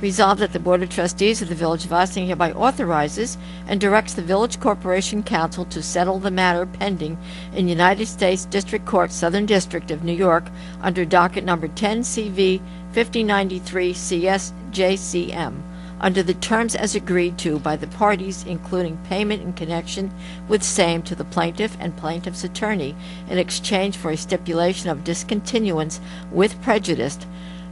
B: Resolved that the Board of Trustees of the Village of Ossining hereby authorizes and directs the Village Corporation Council to settle the matter pending in United States District Court, Southern District of New York, under docket number 10 CV 5093 CS JCM, under the terms as agreed to by the parties, including payment in connection with same to the plaintiff and plaintiff's attorney in exchange for a stipulation of discontinuance with prejudice,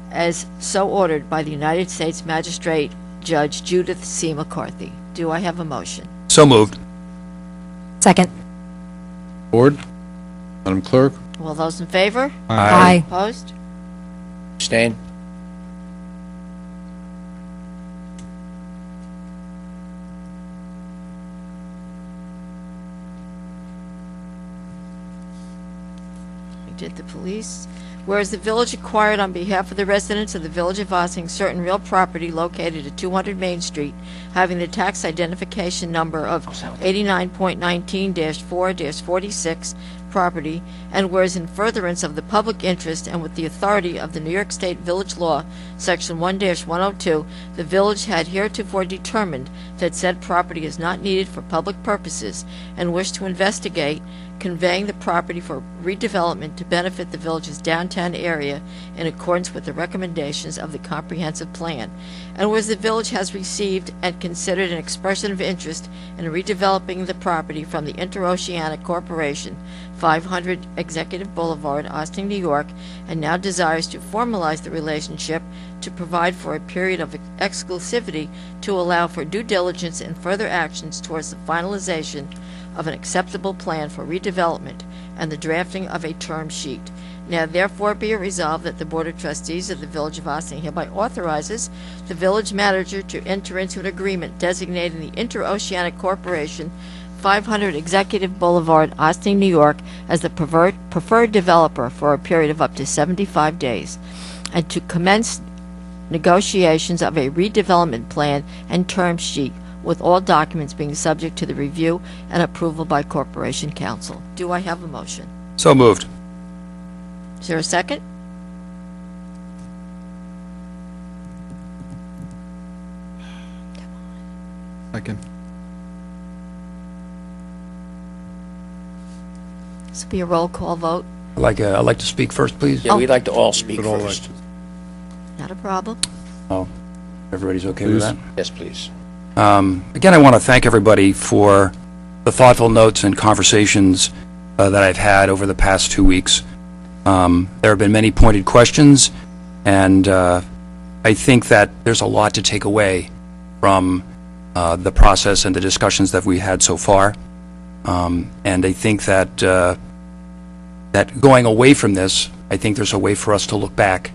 B: as so ordered by the United States Magistrate Judge Judith C. McCarthy. Do I have a motion?
E: So moved.
F: Second.
A: Board? Madam Clerk?
B: All those in favor?
E: Aye.
B: Opposed?
E: Abstain.
B: We did the police. Whereas the village acquired on behalf of the residents of the Village of Ossining certain real property located at 200 Main Street, having the tax identification number of 89.19-4-46 property, and whereas in furtherance of the public interest and with the authority of the New York State Village Law, Section 1-102, the village had heretofore determined that said property is not needed for public purposes and wished to investigate conveying the property for redevelopment to benefit the village's downtown area in accordance with the recommendations of the comprehensive plan. And whereas the village has received and considered an expression of interest in redeveloping the property from the Interoceanic Corporation, 500 Executive Boulevard, Ossining, New York, and now desires to formalize the relationship to provide for a period of exclusivity to allow for due diligence and further actions towards the finalization of an acceptable plan for redevelopment and the drafting of a term sheet. Now therefore be it resolved that the Board of Trustees of the Village of Ossining hereby authorizes the village manager to enter into an agreement designating the Interoceanic Corporation, 500 Executive Boulevard, Ossining, New York, as the preferred developer for a period of up to 75 days, and to commence negotiations of a redevelopment plan and term sheet, with all documents being subject to the review and approval by Corporation Council. Do I have a motion?
E: So moved.
B: Is there a second?
I: Second.
B: This will be a roll call vote.
H: I'd like to speak first, please.
E: Yeah, we'd like to all speak first.
B: Not a problem.
H: Oh, everybody's okay with that?
E: Yes, please.
H: Again, I want to thank everybody for the thoughtful notes and conversations that I've had over the past 2 weeks. There have been many pointed questions, and I think that there's a lot to take away from the process and the discussions that we had so far. And I think that that going away from this, I think there's a way for us to look back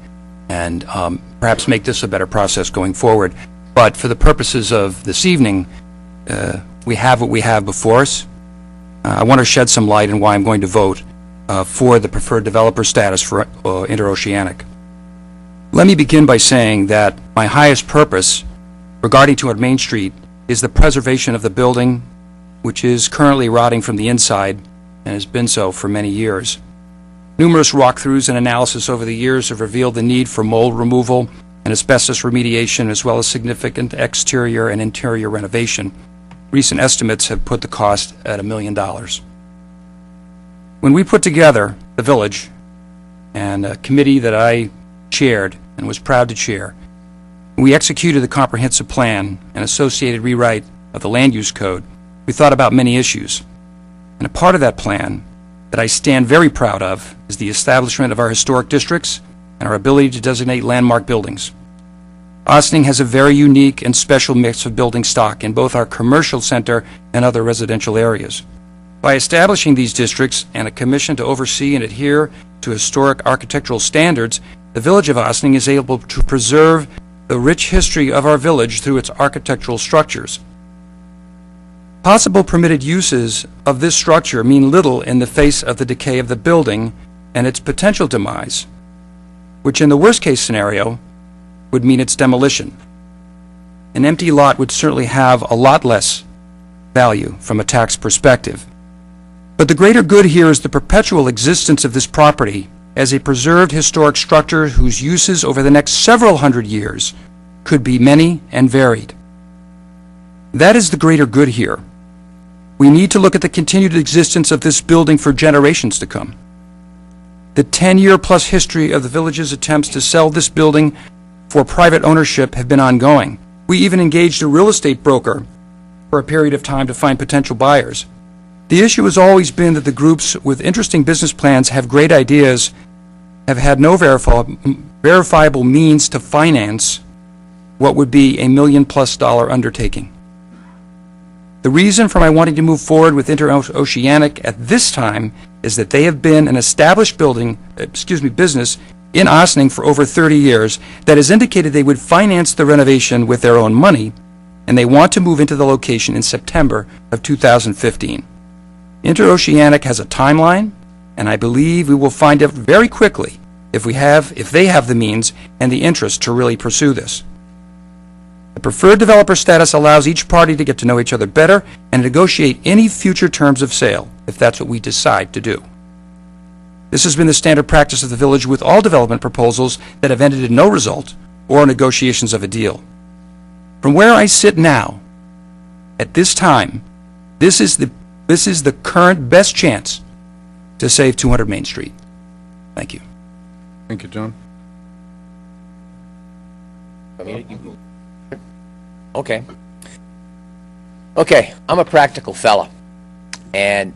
H: and perhaps make this a better process going forward. But for the purposes of this evening, we have what we have before us. I want to shed some light on why I'm going to vote for the preferred developer status for Interoceanic. Let me begin by saying that my highest purpose regarding 200 Main Street is the preservation of the building, which is currently rotting from the inside and has been so for many years. Numerous walkthroughs and analysis over the years have revealed the need for mold removal and asbestos remediation, as well as significant exterior and interior renovation. Recent estimates have put the cost at $1 million. When we put together the village and a committee that I chaired and was proud to chair, we executed the comprehensive plan and associated rewrite of the land use code, we thought about many issues. And a part of that plan that I stand very proud of is the establishment of our historic districts and our ability to designate landmark buildings. Ossining has a very unique and special mix of building stock in both our commercial center and other residential areas. By establishing these districts and a commission to oversee and adhere to historic architectural standards, the Village of Ossining is able to preserve the rich history of our village through its architectural structures. Possible permitted uses of this structure mean little in the face of the decay of the building and its potential demise, which in the worst-case scenario would mean its demolition. An empty lot would certainly have a lot less value from a tax perspective. But the greater good here is the perpetual existence of this property as a preserved historic structure whose uses over the next several hundred years could be many and varied. That is the greater good here. We need to look at the continued existence of this building for generations to come. The 10-year-plus history of the village's attempts to sell this building for private ownership have been ongoing. We even engaged a real estate broker for a period of time to find potential buyers. The issue has always been that the groups with interesting business plans have great ideas, have had no verifiable means to finance what would be $1 million+ undertaking. The reason for my wanting to move forward with Interoceanic at this time is that they have been an established business in Ossining for over 30 years that has indicated they would finance the renovation with their own money, and they want to move into the location in September of 2015. Interoceanic has a timeline, and I believe we will find out very quickly if they have the means and the interest to really pursue this. The preferred developer status allows each party to get to know each other better and negotiate any future terms of sale, if that's what we decide to do. This has been the standard practice of the village with all development proposals that have ended in no result or negotiations of a deal. From where I sit now, at this time, this is the current best chance to save 200 Main Street. Thank you.
A: Thank you, John.
E: Okay. Okay, I'm a practical fella, and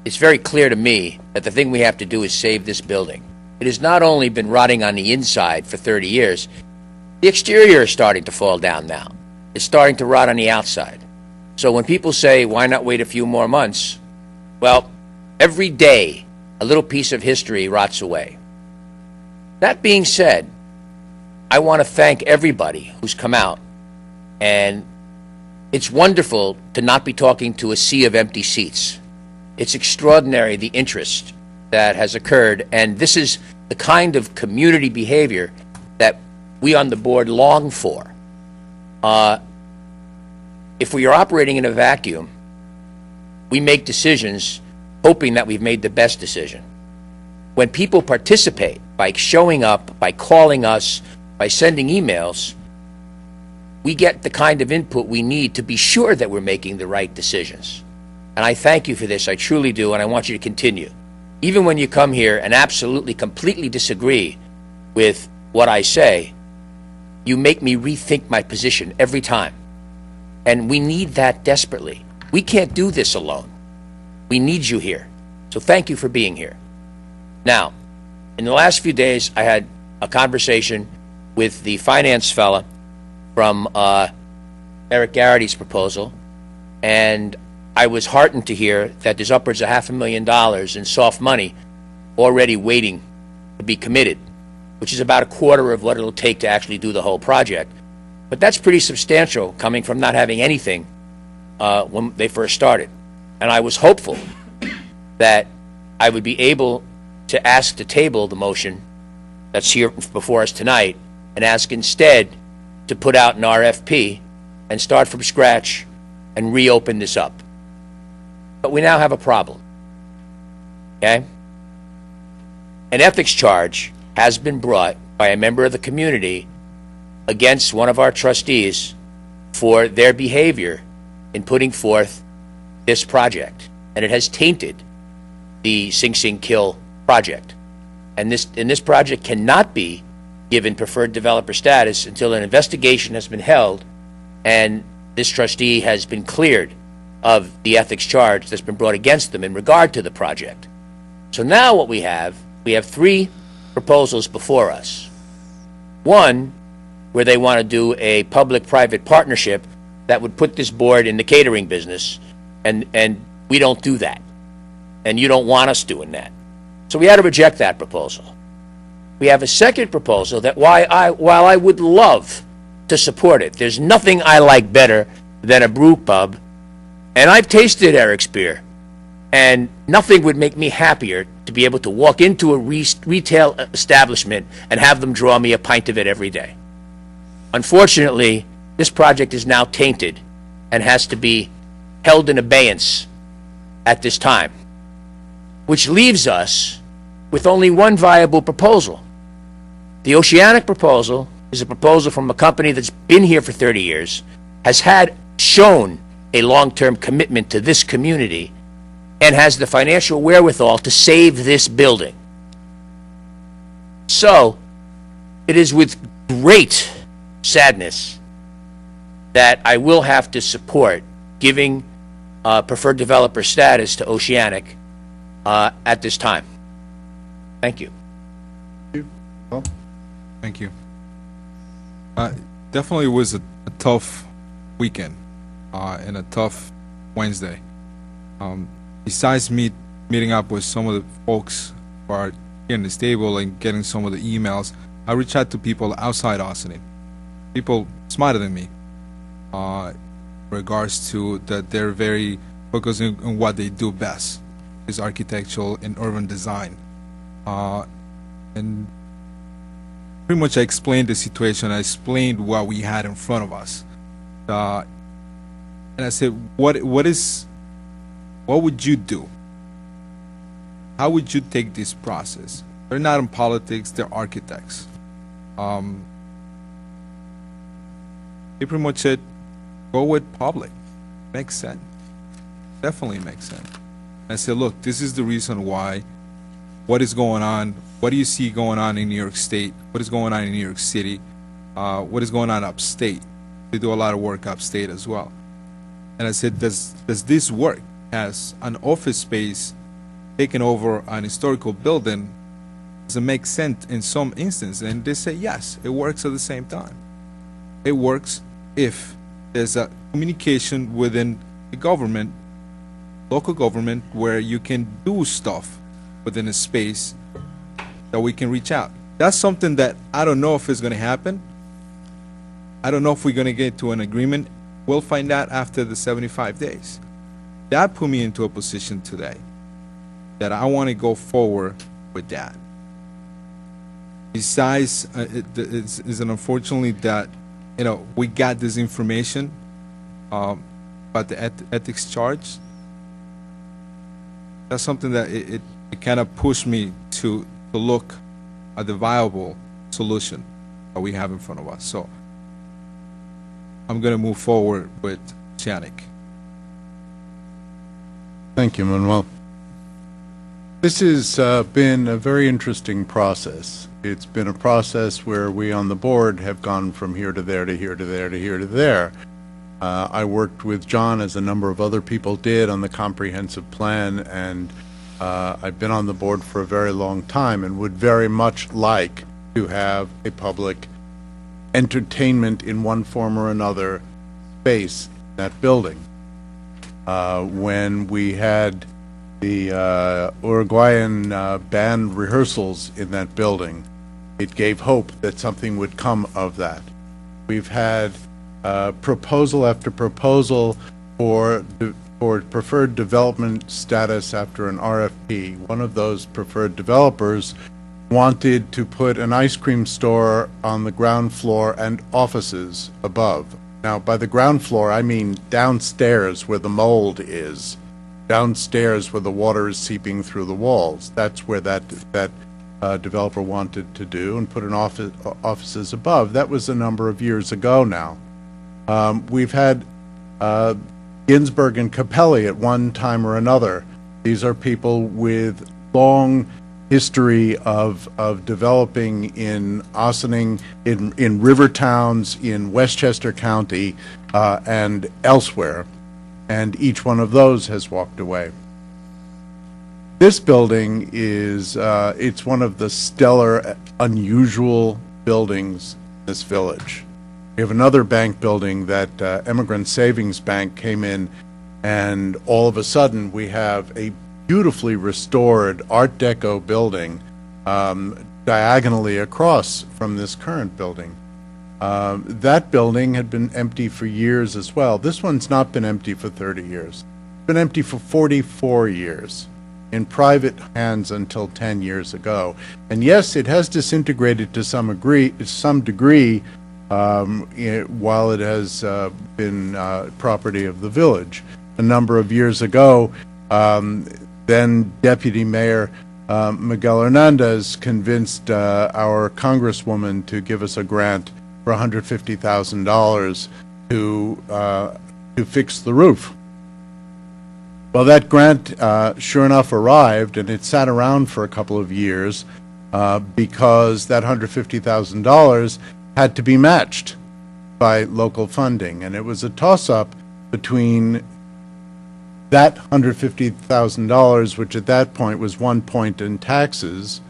E: it's very clear to me that the thing we have to do is save this building. It has not only been rotting on the inside for 30 years, the exterior is starting to fall down now. It's starting to rot on the outside. So when people say, why not wait a few more months? Well, every day, a little piece of history rots away. That being said, I want to thank everybody who's come out. And it's wonderful to not be talking to a sea of empty seats. It's extraordinary, the interest that has occurred, and this is the kind of community behavior that we on the board long for. If we are operating in a vacuum, we make decisions hoping that we've made the best decision. When people participate by showing up, by calling us, by sending emails, we get the kind of input we need to be sure that we're making the right decisions. And I thank you for this, I truly do, and I want you to continue. Even when you come here and absolutely, completely disagree with what I say, you make me rethink my position every time. And we need that desperately. We can't do this alone. We need you here. So thank you for being here. Now, in the last few days, I had a conversation with the finance fella from Eric Garrity's proposal, and I was heartened to hear that there's upwards of $500,000 in soft money already waiting to be committed, which is about a quarter of what it'll take to actually do the whole project. But that's pretty substantial coming from not having anything when they first started. And I was hopeful that I would be able to ask to table the motion that's here before us tonight and ask instead to put out an RFP and start from scratch and reopen this up. But we now have a problem, okay? An ethics charge has been brought by a member of the community against one of our trustees for their behavior in putting forth this project, and it has tainted the Sing Sing Kill project. And this project cannot be given preferred developer status until an investigation has been held and this trustee has been cleared of the ethics charge that's been brought against them in regard to the project. So now what we have three proposals before us. One, where they want to do a public-private partnership that would put this board in the catering business, and we don't do that. And you don't want us doing that. So we had to reject that proposal. We have a second proposal that while I would love to support it, there's nothing I like better than a brew pub And I've tasted Eric's beer, and nothing would make me happier to be able to walk into a retail establishment and have them draw me a pint of it every day. Unfortunately, this project is now tainted and has to be held in abeyance at this time, which leaves us with only one viable proposal. The Ossining proposal is a proposal from a company that's been here for 30 years, has shown a long-term commitment to this community, and has the financial wherewithal to save this building. So, it is with great sadness that I will have to support giving preferred developer status to Ossining at this time. Thank you.
I: Thank you. Definitely was a tough weekend and a tough Wednesday. Besides me meeting up with some of the folks who are here in the stable and getting some of the emails, I reached out to people outside Ossining, people smarter than me, in regards to that they're very focused on what they do best, is architectural and urban design. And pretty much I explained the situation. I explained what we had in front of us, and I said, what would you do? How would you take this process? They're not in politics, they're architects. They pretty much said, go with public. Makes sense. Definitely makes sense. And I said, look, this is the reason why. What is going on? What do you see going on in New York State? What is going on in New York City? What is going on upstate? They do a lot of work upstate as well. And I said, does this work? Has an office space taken over an historical building? Does it make sense in some instances? And they say, yes, it works at the same time. It works if there's a communication within the government, local government, where you can do stuff within a space that we can reach out. That's something that I don't know if it's going to happen. I don't know if we're going to get to an agreement. We'll find out after the 75 days. That put me into a position today that I want to go forward with that. Besides, it's unfortunately that, we got this information about the ethics charge. That's something that it kind of pushed me to look at the viable solution that we have in front of us. So I'm going to move forward with Ossining.
A: Thank you, Manuel. This has been a very interesting process. It's been a process where we on the board have gone from here to there to here to there to here to there. I worked with John, as a number of other people did, on the comprehensive plan, and I've been on the board for a very long time and would very much like to have a public entertainment in one form or another space in that building. When we had the Uruguayan band rehearsals in that building, it gave hope that something would come of that. We've had proposal after proposal for preferred development status after an RFP. One of those preferred developers wanted to put an ice cream store on the ground floor and offices above. Now, by the ground floor, I mean downstairs where the mold is, downstairs where the water is seeping through the walls. That's where that developer wanted to do, and put an offices above. That was a number of years ago now. We've had Ginsberg and Capelli at one time or another. These are people with long history of developing in Ossining, in river towns in Westchester County and elsewhere, and each one of those has walked away. This building is it's one of the stellar, unusual buildings in this village. We have another bank building that Emigrant Savings Bank came in, and all of a sudden we have a beautifully restored Art Deco building diagonally across from this current building. That building had been empty for years as well. This one's not been empty for 30 years. It's been empty for 44 years, in private hands until 10 years ago. And yes, it has disintegrated to some degree while it has been property of the village. A number of years ago, then Deputy Mayor Miguel Hernandez convinced our Congresswoman to give us a grant for $150,000 to fix the roof. Well, that grant, sure enough, arrived, and it sat around for a couple of years because that $150,000 had to be matched by local funding, and it was a toss-up between that $150,000, which at that point was 1 point in taxes,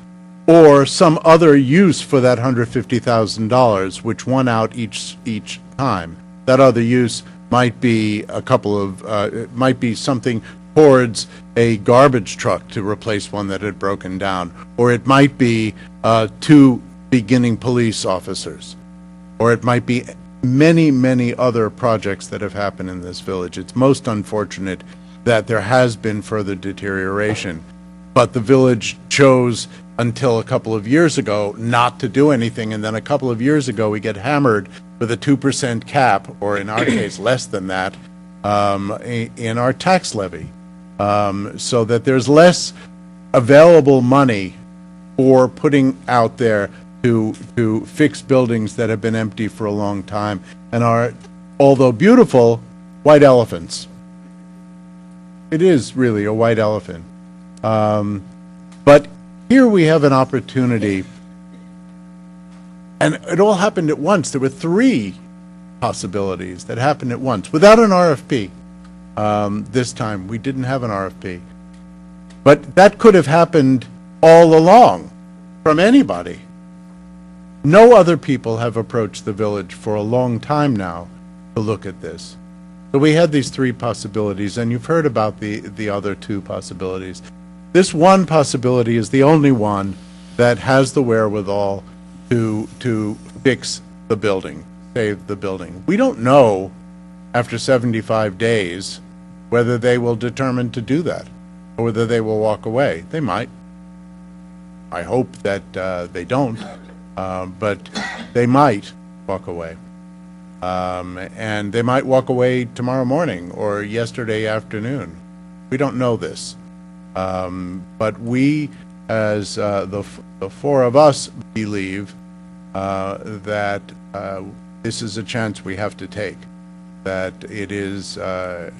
A: or some other use for that $150,000, which won out each time. That other use might be it might be something towards a garbage truck to replace one that had broken down, or it might be 2 beginning police officers, or it might be many, many other projects that have happened in this village. It's most unfortunate that there has been further deterioration, but the village chose until a couple of years ago not to do anything, and then a couple of years ago we get hammered with a 2% cap, or in our case less than that, in our tax levy, so that there's less available money for putting out there to fix buildings that have been empty for a long time and are, although beautiful, white elephants. It is really a white elephant. But here we have an opportunity, and it all happened at once. There were 3 possibilities that happened at once without an RFP. This time we didn't have an RFP. But that could have happened all along from anybody. No other people have approached the village for a long time now to look at this. So we had these 3 possibilities, and you've heard about the other 2 possibilities. This one possibility is the only one that has the wherewithal to fix the building, save the building. We don't know after 75 days whether they will determine to do that or whether they will walk away. They might. I hope that they don't, but they might walk away. And they might walk away tomorrow morning or yesterday afternoon. We don't know this. But we, as the 4 of us, believe that this is a chance we have to take, that it is at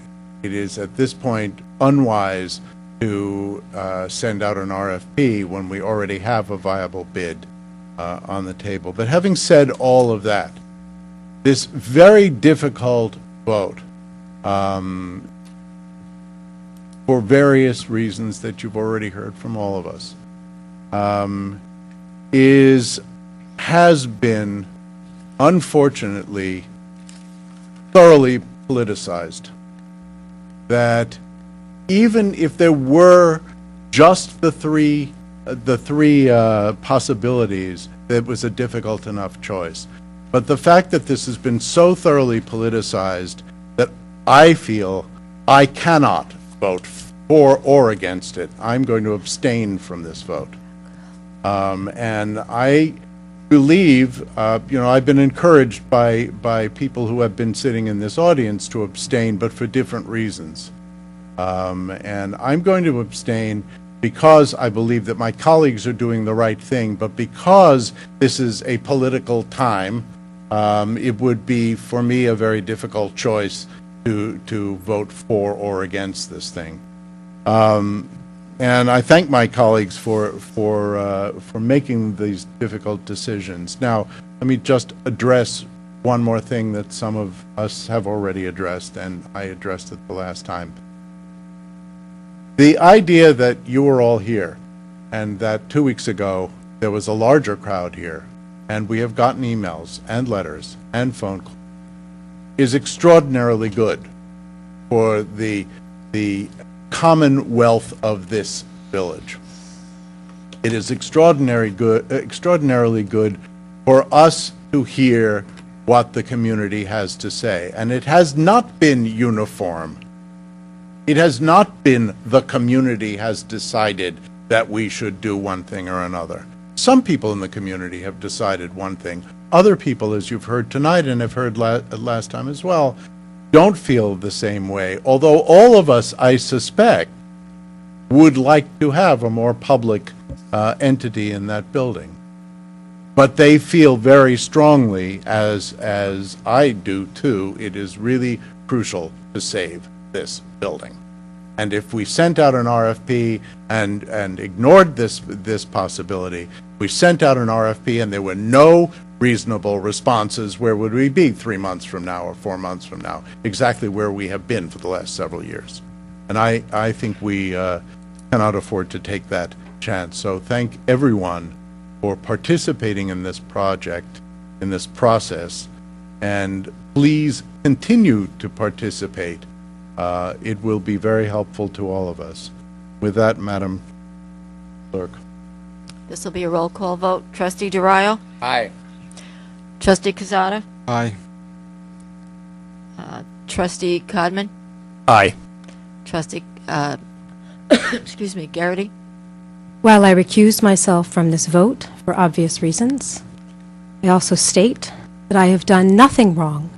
A: this point unwise to send out an RFP when we already have a viable bid on the table. But having said all of that, this very difficult vote, for various reasons that you've already heard from all of us, has been, unfortunately, thoroughly politicized. That even if there were just the three possibilities, it was a difficult enough choice. But the fact that this has been so thoroughly politicized that I feel I cannot vote for or against it. I'm going to abstain from this vote. And I believe, I've been encouraged by people who have been sitting in this audience to abstain, but for different reasons. And I'm going to abstain because I believe that my colleagues are doing the right thing, but because this is a political time, it would be, for me, a very difficult choice to vote for or against this thing. And I thank my colleagues for making these difficult decisions. Now, let me just address one more thing that some of us have already addressed, and I addressed it the last time. The idea that you were all here, and that 2 weeks ago there was a larger crowd here, and we have gotten emails and letters and phone calls, is extraordinarily good for the commonwealth of this village. It is extraordinarily good for us to hear what the community has to say. And it has not been uniform. It has not been the community has decided that we should do one thing or another. Some people in the community have decided one thing. Other people, as you've heard tonight and have heard last time as well, don't feel the same way. Although all of us, I suspect, would like to have a more public entity in that building. But they feel very strongly, as I do too, it is really crucial to save this building. And if we sent out an RFP and ignored this possibility, we sent out an RFP and there were no reasonable responses, where would we be 3 months from now or 4 months from now? Exactly where we have been for the last several years. And I think we cannot afford to take that chance. So thank everyone for participating in this project, in this process, and please continue to participate. It will be very helpful to all of us. With that, Madam Clerk.
B: This will be a roll call vote. Trustee DeRio?
E: Aye.
B: Trustee Quezada?
I: Aye.
B: Trustee Codman?
H: Aye.
B: Trustee, excuse me, Garrity?
F: While I recuse myself from this vote for obvious reasons, I also state that I have done nothing wrong,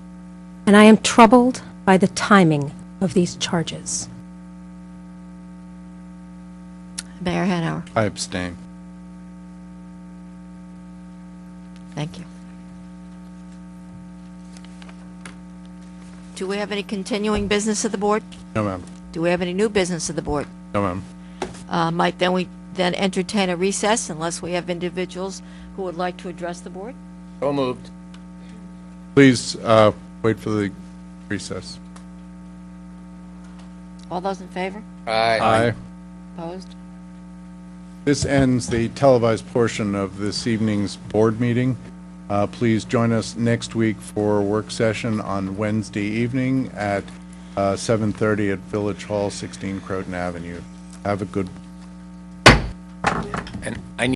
F: and I am troubled by the timing of these charges.
B: Mayor Hanauer?
A: I abstain.
B: Thank you. Do we have any continuing business of the board?
A: No, ma'am.
B: Do we have any new business of the board?
A: No, ma'am.
B: Might then we then entertain a recess unless we have individuals who would like to address the board?
E: So moved.
A: Please wait for the recess.
B: All those in favor?
E: Aye.
A: Aye.
B: Opposed?
A: This ends the televised portion of this evening's board meeting. Please join us next week for a work session on Wednesday evening at 7:30 at Village Hall, 16 Croton Avenue. Have a good
E: And I